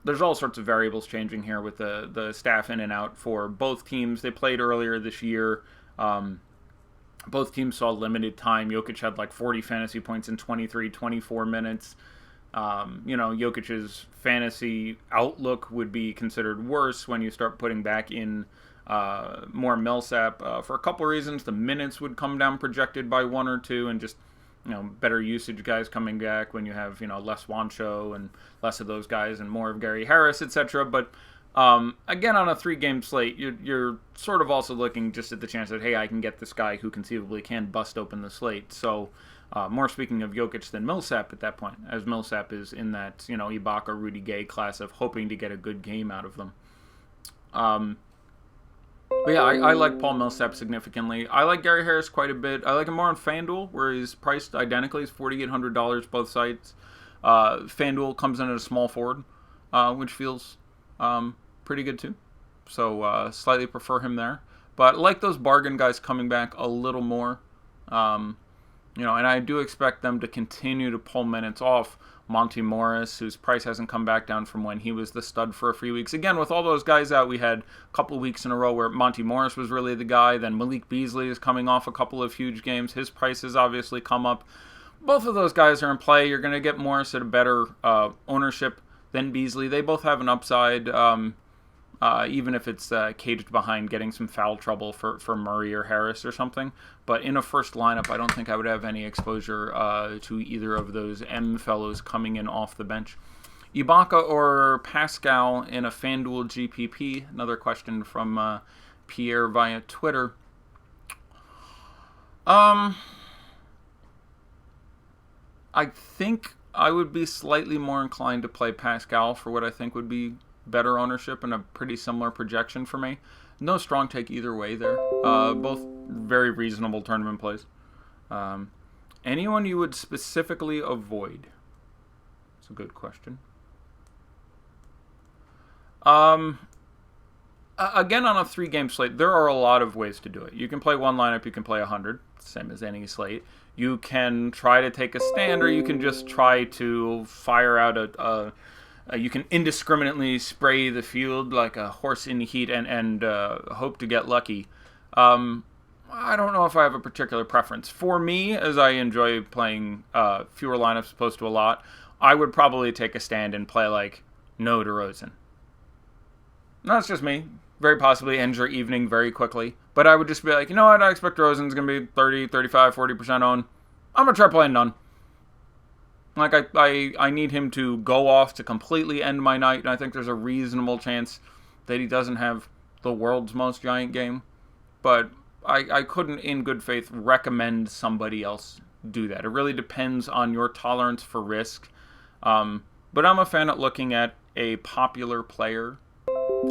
there's all sorts of variables changing here with the staff in and out for both teams. They played earlier this year. Both teams saw limited time. Jokic had like 40 fantasy points in 23, 24 minutes. Jokic's fantasy outlook would be considered worse when you start putting back in more Millsap for a couple of reasons. The minutes would come down projected by 1 or 2, and just better usage guys coming back when you have less Wancho and less of those guys and more of Gary Harris, etc. But again, on a 3-game slate, you're sort of also looking just at the chance that, hey, I can get this guy who conceivably can bust open the slate. So more speaking of Jokic than Millsap at that point, as Millsap is in that Ibaka, Rudy Gay class of hoping to get a good game out of them. But yeah, I like Paul Millsap significantly. I like Gary Harris quite a bit. I like him more on FanDuel, where he's priced identically. He's $4,800 both sites. FanDuel comes in at a small forward, which feels pretty good too. So slightly prefer him there. But I like those bargain guys coming back a little more. And I do expect them to continue to pull minutes off Monty Morris, whose price hasn't come back down from when he was the stud for a few weeks. Again, with all those guys out, we had a couple of weeks in a row where Monty Morris was really the guy. Then Malik Beasley is coming off a couple of huge games. His price has obviously come up. Both of those guys are in play. You're going to get Morris at a better ownership than Beasley. They both have an upside, even if it's caged behind getting some foul trouble for Murray or Harris or something. But in a first lineup, I don't think I would have any exposure to either of those M fellows coming in off the bench. Ibaka or Pascal in a FanDuel GPP? Another question from Pierre via Twitter. I think I would be slightly more inclined to play Pascal for what I think would be better ownership and a pretty similar projection for me. No strong take either way there. Both very reasonable tournament plays. Anyone you would specifically avoid? It's a good question. Again, on a 3-game slate, there are a lot of ways to do it. You can play one lineup, you can play 100, same as any slate. You can try to take a stand, or you can just try to fire out you can indiscriminately spray the field like a horse in heat and hope to get lucky. I don't know if I have a particular preference. For me, as I enjoy playing fewer lineups opposed to a lot, I would probably take a stand and play like no DeRozan. That's just me. Very possibly ends your evening very quickly. But I would just be like, you know what? I expect DeRozan's going to be 30, 35, 40% owned. I'm going to try playing none. Like, I need him to go off to completely end my night, and I think there's a reasonable chance that he doesn't have the world's most giant game. But I couldn't, in good faith, recommend somebody else do that. It really depends on your tolerance for risk. But I'm a fan of looking at a popular player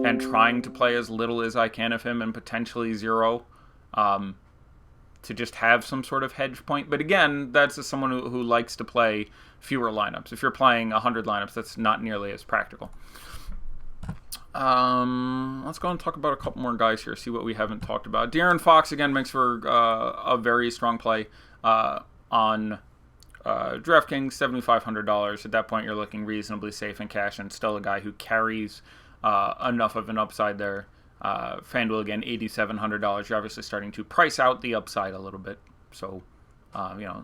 and trying to play as little as I can of him and potentially zero to just have some sort of hedge point. But again, that's as someone who likes to play fewer lineups. If you're playing 100 lineups, that's not nearly as practical. Let's go and talk about a couple more guys here, see what we haven't talked about. De'Aaron Fox, again, makes for a very strong play on DraftKings, $7,500. At that point, you're looking reasonably safe in cash and still a guy who carries enough of an upside there. FanDuel, again, $8,700. You're obviously starting to price out the upside a little bit. So,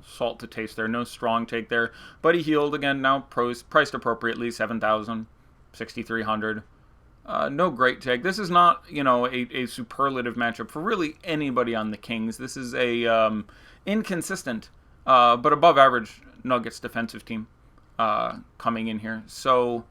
salt to taste there. No strong take there. Buddy Hield, again, now priced appropriately, $7,000, $6,300. No great take. This is not, a superlative matchup for really anybody on the Kings. This is a inconsistent, but above average Nuggets defensive team coming in here. So,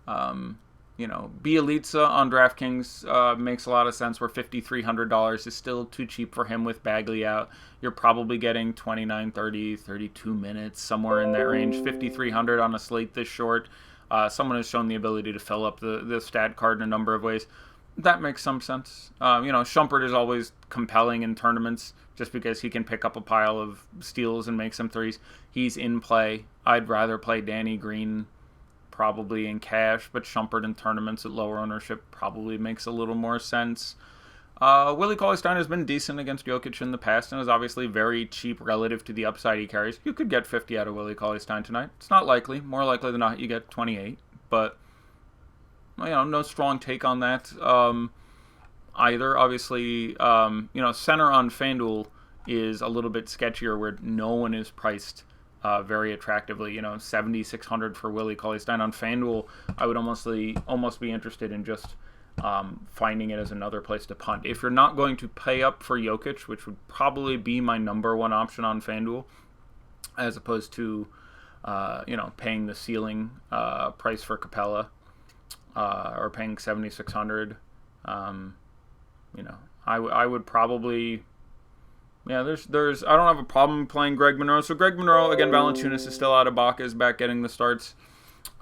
Bielitsa on DraftKings makes a lot of sense, where $5,300 is still too cheap for him with Bagley out. You're probably getting 29, 30, 32 minutes, somewhere in that range. $5,300 on a slate this short. Someone has shown the ability to fill up the stat card in a number of ways. That makes some sense. Shumpert is always compelling in tournaments just because he can pick up a pile of steals and make some threes. He's in play. I'd rather play Danny Green probably in cash, but Shumpert in tournaments at lower ownership probably makes a little more sense. Willie Cauley-Stein has been decent against Jokic in the past and is obviously very cheap relative to the upside he carries. You could get 50 out of Willie Cauley-Stein tonight. It's not likely. More likely than not, you get 28. But, no strong take on that either. Obviously, center on FanDuel is a little bit sketchier, where no one is priced very attractively. $7,600 for Willie Cauley-Stein on FanDuel. I would almost be interested in just finding it as another place to punt. If you're not going to pay up for Jokic, which would probably be my number one option on FanDuel, as opposed to paying the ceiling price for Capella or paying $7,600, I would probably. Yeah, there's I don't have a problem playing Greg Monroe. So Greg Monroe, again, Valanciunas is still out, Ibaka is back getting the starts.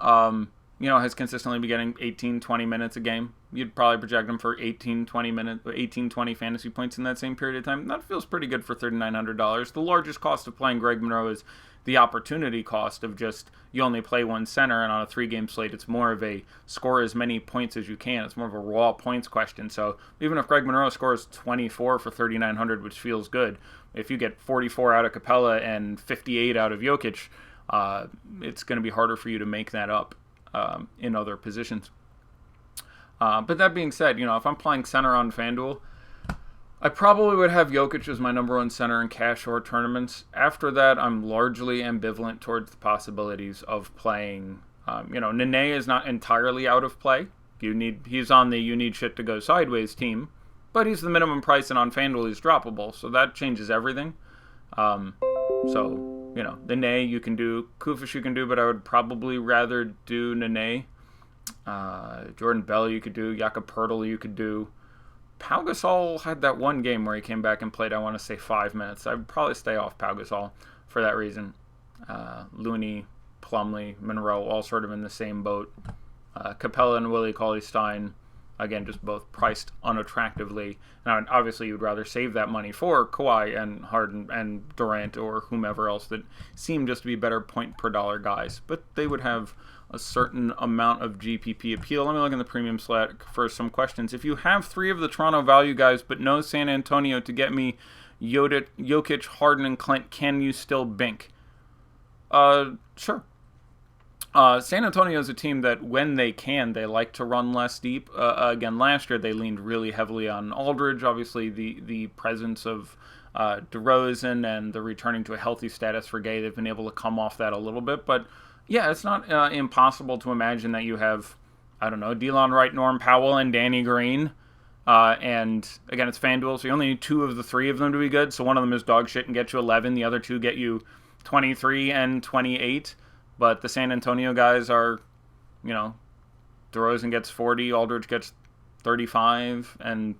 Has consistently been getting 18, 20 minutes a game. You'd probably project him for 18, 20 fantasy points in that same period of time. That feels pretty good for $3,900. The largest cost of playing Greg Monroe is the opportunity cost of just, you only play one center, and on a 3-game slate, it's more of a score as many points as you can. It's more of a raw points question. So even if Greg Monroe scores 24 for $3,900, which feels good, if you get 44 out of Capella and 58 out of Jokic, it's going to be harder for you to make that up in other positions. But that being said, if I'm playing center on FanDuel, I probably would have Jokic as my number one center in cash or tournaments. After that, I'm largely ambivalent towards the possibilities of playing. Nene is not entirely out of play. He's on the you need shit to go sideways team, but he's the minimum price, and on FanDuel he's droppable, so that changes everything. Nene you can do, Kufish you can do, but I would probably rather do Nene. Jordan Bell you could do, Jakob Poeltl you could do. Pau Gasol had that one game where he came back and played, I want to say, 5 minutes. I'd probably stay off Pau Gasol for that reason. Looney, Plumlee, Monroe, all sort of in the same boat. Capella and Willie Cauley-Stein, again, just both priced unattractively. Now, obviously, you'd rather save that money for Kawhi and Harden and Durant or whomever else that seem just to be better point per dollar guys. But they would have a certain amount of GPP appeal. Let me look in the premium Slack for some questions. If you have 3 of the Toronto value guys but no San Antonio to get me Jokic, Harden, and Clint, can you still bink? Sure. San Antonio is a team that when they can, they like to run less deep. Again, last year they leaned really heavily on Aldridge. Obviously, the presence of DeRozan and the returning to a healthy status for Gay, they've been able to come off that a little bit. But yeah, it's not impossible to imagine that you have, Delon Wright, Norm Powell, and Danny Green. And again, it's FanDuel, so you only need 2 of the 3 of them to be good. So one of them is dog shit and get you 11. The other 2 get you 23 and 28. But the San Antonio guys are, DeRozan gets 40, Aldridge gets 35, and,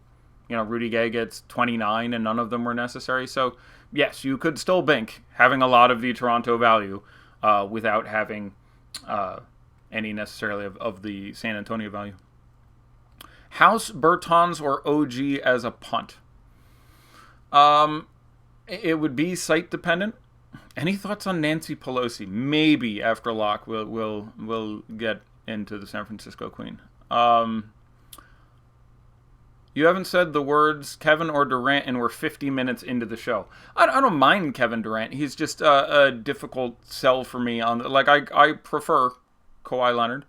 Rudy Gay gets 29, and none of them were necessary. So, yes, you could still bink having a lot of the Toronto value without having any necessarily of the San Antonio value. House, Bertans, or OG as a punt? It would be site dependent. Any thoughts on Nancy Pelosi? Maybe after lock we'll get into the San Francisco Queen. You haven't said the words Kevin or Durant, and we're 50 minutes into the show. I don't mind Kevin Durant. He's just a difficult sell for me. I prefer Kawhi Leonard.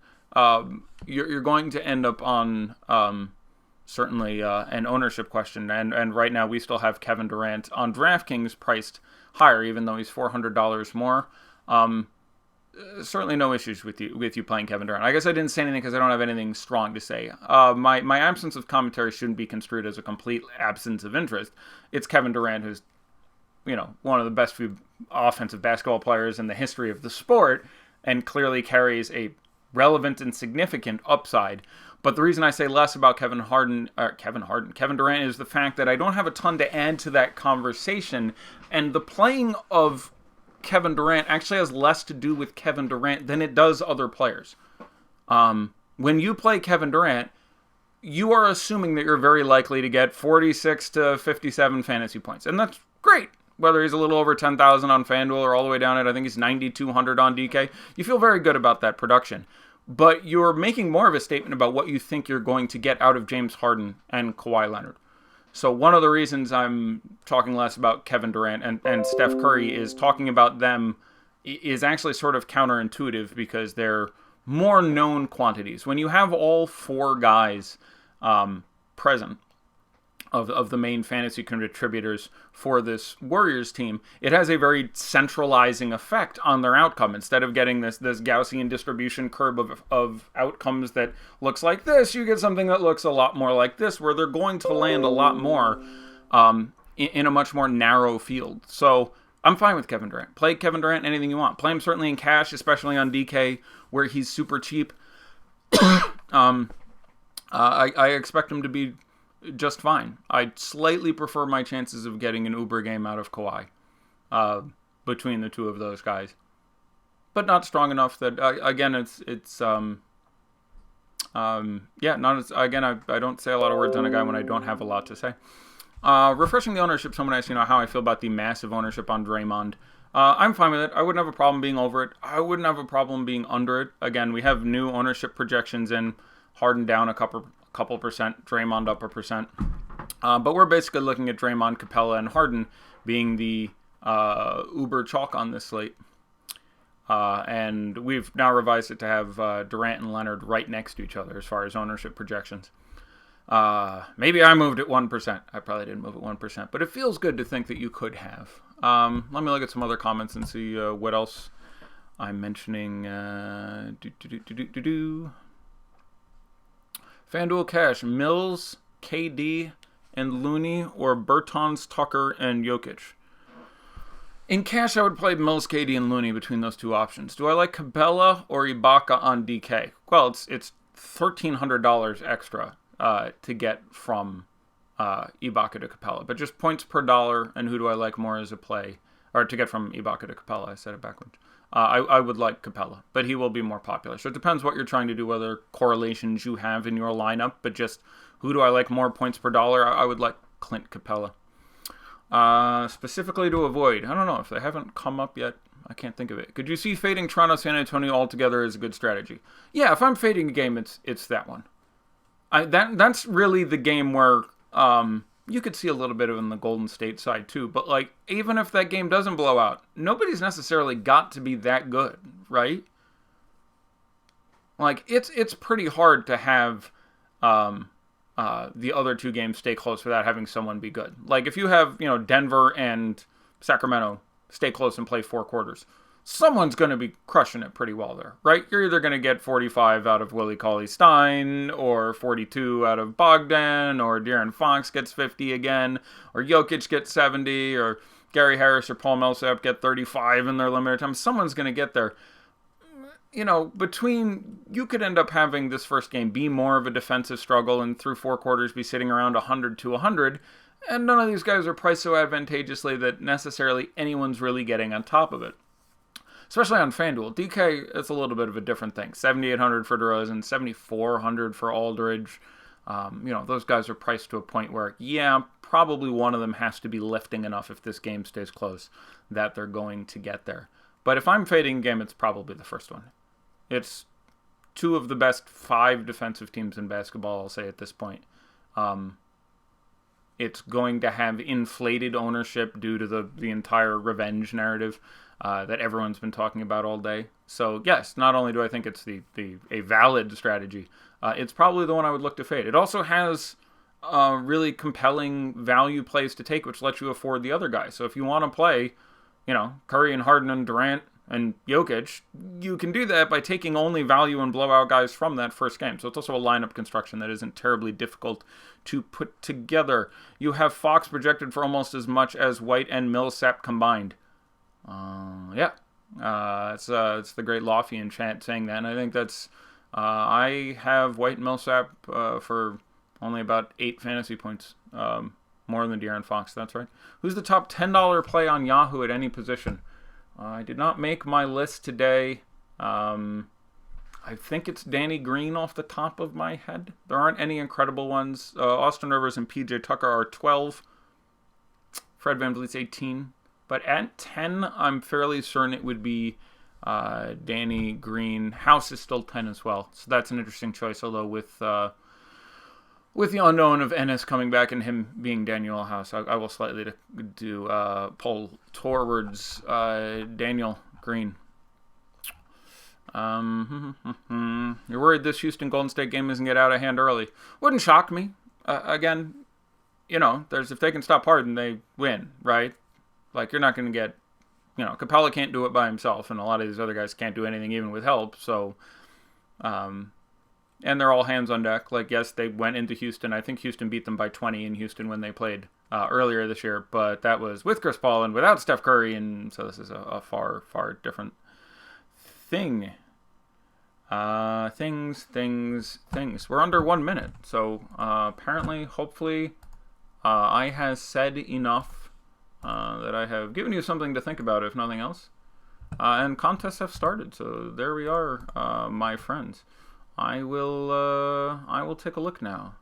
You're going to end up on certainly an ownership question, and right now we still have Kevin Durant on DraftKings priced higher, even though he's $400 more. Certainly no issues with you playing Kevin Durant. I guess I didn't say anything because I don't have anything strong to say. My absence of commentary shouldn't be construed as a complete absence of interest. It's Kevin Durant, who's one of the best offensive basketball players in the history of the sport, and clearly carries a relevant and significant upside. But the reason I say less about Kevin Durant is the fact that I don't have a ton to add to that conversation, and the playing of Kevin Durant actually has less to do with Kevin Durant than it does other players. When you play Kevin Durant, you are assuming that you're very likely to get 46 to 57 fantasy points, and that's great. Whether he's a little over 10,000 on FanDuel or all the way down at, I think he's 9,200 on DK, you feel very good about that production. But you're making more of a statement about what you think you're going to get out of James Harden and Kawhi Leonard. So one of the reasons I'm talking less about Kevin Durant and Steph Curry is talking about them is actually sort of counterintuitive because they're more known quantities. When you have all four guys present of the main fantasy contributors for this Warriors team, it has a very centralizing effect on their outcome. Instead of getting this Gaussian distribution curve of outcomes that looks like this, you get something that looks a lot more like this, where they're going to land a lot more in a much more narrow field. So I'm fine with Kevin Durant. Play Kevin Durant anything you want. Play him certainly in cash, especially on DK, where he's super cheap. I expect him to be just fine. I slightly prefer my chances of getting an Uber game out of Kawhi between the two of those guys, but not strong enough that again I don't say a lot of words on a guy when I don't have a lot to say. Refreshing the ownership, someone asked how I feel about the massive ownership on Draymond. I'm fine with it. I wouldn't have a problem being over it. I wouldn't have a problem being under it. Again, we have new ownership projections in. Harden down a couple percent, Draymond up 1%. But we're basically looking at Draymond, Capella, and Harden being the uber chalk on this slate. And we've now revised it to have Durant and Leonard right next to each other as far as ownership projections. Maybe I moved it 1%. I probably didn't move it 1%, but it feels good to think that you could have. Let me look at some other comments and see what else I'm mentioning. FanDuel Cash, Mills, KD, and Looney, or Bertans, Tucker, and Jokic. In cash, I would play Mills, KD, and Looney between those two options. Do I like Capella or Ibaka on DK? Well, it's $1,300 extra to get from Ibaka to Capella. But just points per dollar, and who do I like more as a play? Or to get from Ibaka to Capella, I said it backwards. I would like Capella, but he will be more popular. So it depends what you're trying to do, whether correlations you have in your lineup, but just who do I like more points per dollar? I would like Clint Capella. Specifically to avoid, I don't know if they haven't come up yet. I can't think of it. Could you see fading Toronto, San Antonio altogether as a good strategy? Yeah, if I'm fading a game, it's that one. That's really the game where you could see a little bit of it in the Golden State side too, but like even if that game doesn't blow out, nobody's necessarily got to be that good, right? Like it's pretty hard to have the other two games stay close without having someone be good. Like if you have Denver and Sacramento stay close and play 4 quarters, someone's going to be crushing it pretty well there, right? You're either going to get 45 out of Willie Cauley-Stein, or 42 out of Bogdan, or De'Aaron Fox gets 50 again, or Jokic gets 70, or Gary Harris or Paul Millsap get 35 in their limited time. Someone's going to get there. You could end up having this first game be more of a defensive struggle and through 4 quarters be sitting around 100 to 100, and none of these guys are priced so advantageously that necessarily anyone's really getting on top of it. Especially on FanDuel. DK, it's a little bit of a different thing. 7,800 for DeRozan, 7,400 for Aldridge. Those guys are priced to a point where, probably one of them has to be lifting enough if this game stays close that they're going to get there. But if I'm fading a game, it's probably the first one. It's 2 of the best 5 defensive teams in basketball, I'll say at this point. it's going to have inflated ownership due to the entire revenge narrative that everyone's been talking about all day. So yes, not only do I think it's a valid strategy, it's probably the one I would look to fade. It also has really compelling value plays to take, which lets you afford the other guys. So if you want to play, Curry and Harden and Durant and Jokic, you can do that by taking only value and blowout guys from that first game. So it's also a lineup construction that isn't terribly difficult to put together. You have Fox projected for almost as much as White and Millsap combined. It's the great Lofty in chat saying that, and I think that's I have White and Millsap for only about 8 fantasy points, more than De'Aaron Fox. That's right. Who's the top $10 play on Yahoo at any position? I did not make my list today. I think it's Danny Green off the top of my head. There aren't any incredible ones. Austin Rivers and PJ Tucker are 12. Fred VanVleet's 18. But at 10, I'm fairly certain it would be Danny Green. House is still 10 as well. So that's an interesting choice, although with the unknown of Ennis coming back and him being Daniel House, I will slightly pull towards Daniel Green. You're worried this Houston Golden State game isn't get out of hand early. Wouldn't shock me. Again, if they can stop Harden, they win, right? Like, you're not going to get, Capella can't do it by himself, and a lot of these other guys can't do anything even with help. So, and they're all hands on deck. Like, yes, they went into Houston. I think Houston beat them by 20 in Houston when they played earlier this year, but that was with Chris Paul and without Steph Curry, and so this is a far, far different thing. Things. We're under 1 minute, so apparently, hopefully, I has said enough that I have given you something to think about, if nothing else. And contests have started, so there we are, my friends. I will take a look now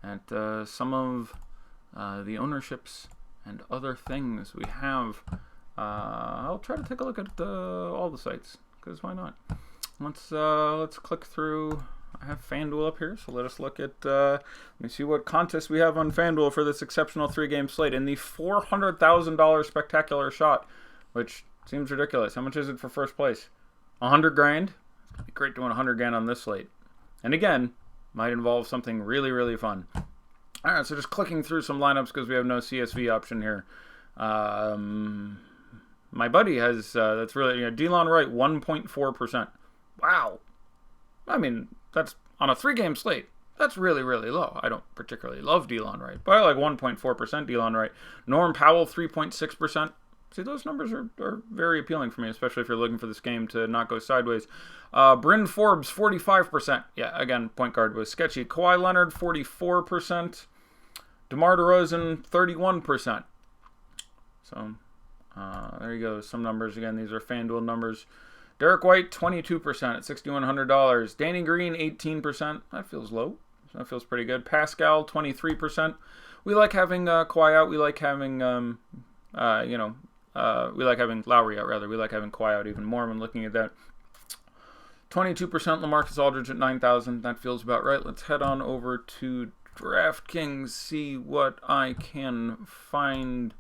at some of the ownerships and other things we have. I'll try to take a look at all the sites, because why not? Let's click through. I have FanDuel up here, so let us look at, let me see what contests we have on FanDuel for this exceptional 3-game slate. In the $400,000 spectacular shot, which seems ridiculous. How much is it for first place? $100,000? It'd be great to win $100,000 on this slate. And again, might involve something really, really fun. All right, so just clicking through some lineups because we have no CSV option here. My buddy has, that's really, Delon Wright, 1.4%. Wow. I mean, that's on a 3-game slate. That's really, really low. I don't particularly love Delon Wright, but I like 1.4% Delon Wright. Norm Powell, 3.6%. See, those numbers are very appealing for me, especially if you're looking for this game to not go sideways. Bryn Forbes, 45%. Yeah, again, point guard was sketchy. Kawhi Leonard, 44%. DeMar DeRozan, 31%. So, there you go. Some numbers. Again, these are FanDuel numbers. Derek White, 22% at $6,100. Danny Green, 18%. That feels low. That feels pretty good. Pascal, 23%. We like having Kawhi out. We like having, we like having Lowry out, rather. We like having Kawhi out even more when looking at that. 22% LaMarcus Aldridge at $9,000. That feels about right. Let's head on over to DraftKings, see what I can find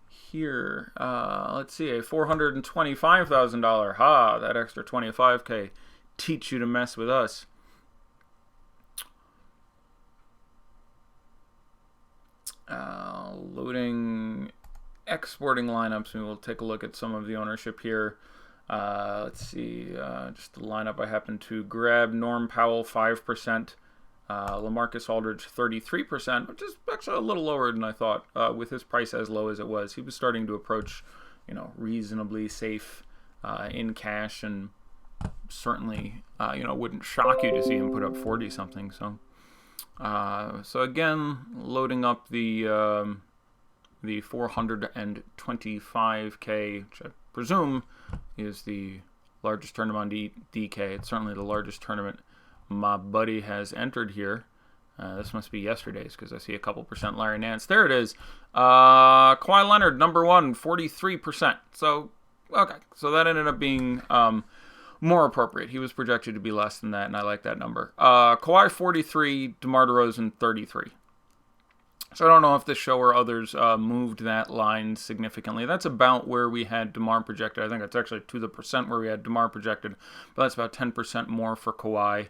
here. Let's see, a $425,000. That extra $25K teach you to mess with us. Loading, exporting lineups. We will take a look at some of the ownership here. Let's see, just the lineup I happen to grab. Norm Powell, 5%. LaMarcus Aldridge, 33%, which is actually a little lower than I thought. With his price as low as it was, he was starting to approach, reasonably safe in cash, and certainly, wouldn't shock you to see him put up 40 something. So again, loading up the 425K, which I presume is the largest tournament on DK. It's certainly the largest tournament my buddy has entered here. This must be yesterday's because I see a couple percent Larry Nance. There it is. Kawhi Leonard, number 1, 43%. So, okay. So that ended up being more appropriate. He was projected to be less than that, and I like that number. Kawhi, 43. DeMar DeRozan, 33. So I don't know if this show or others moved that line significantly. That's about where we had DeMar projected. I think it's actually to the percent where we had DeMar projected, but that's about 10% more for Kawhi.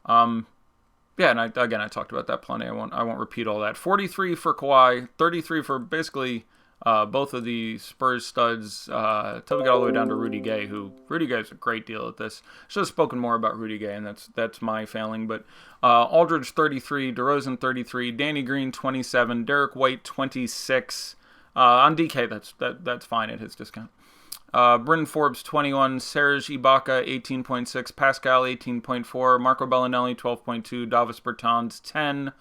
Yeah, and I talked about that plenty. I won't repeat all that. 43 for Kawhi, 33 for basically both of the Spurs studs, till we got all the way down to Rudy Gay, Rudy Gay's a great deal at this. Should have spoken more about Rudy Gay, and that's my failing. But Aldridge 33, DeRozan 33, Danny Green 27, Derek White 26. On DK, that's fine at his discount. Bryn Forbes 21, Serge Ibaka 18.6, Pascal 18.4, Marco Bellinelli 12.2, Davis Bertans 10,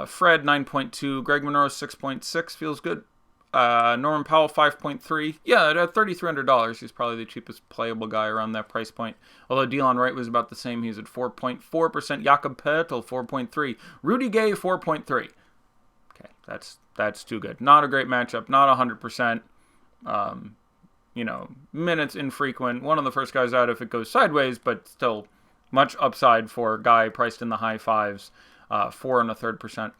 Fred 9.2, Greg Monroe 6.6, feels good. Norman Powell 5.3. Yeah, at $3,300, he's probably the cheapest playable guy around that price point. Although Delon Wright was about the same, he's at 4.4%. Jakob Poeltl 4.3. Rudy Gay 4.3. Okay, that's too good. Not a great matchup. Not 100%. Minutes infrequent. One of the first guys out if it goes sideways, but still much upside for a guy priced in the high fives. 4 1/3%.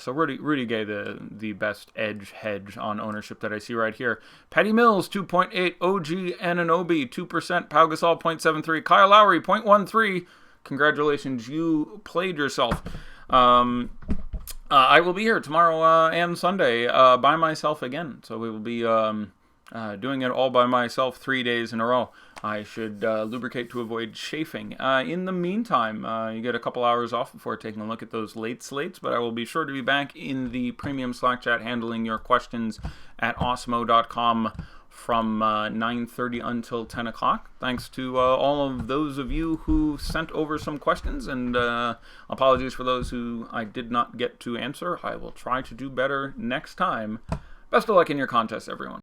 So Rudy Gay, the best edge hedge on ownership that I see right here. Patty Mills 2.8, OG Anunoby 2%, Pau Gasol 0.73, Kyle Lowry 0.13. Congratulations, you played yourself. I will be here tomorrow and Sunday by myself again. So we will be doing it all by myself 3 days in a row. I should lubricate to avoid chafing. In the meantime, you get a couple hours off before taking a look at those late slates, but I will be sure to be back in the premium Slack chat handling your questions at awesemo.com from 9:30 until 10 o'clock. Thanks to all of those of you who sent over some questions, and apologies for those who I did not get to answer. I will try to do better next time. Best of luck in your contest, everyone.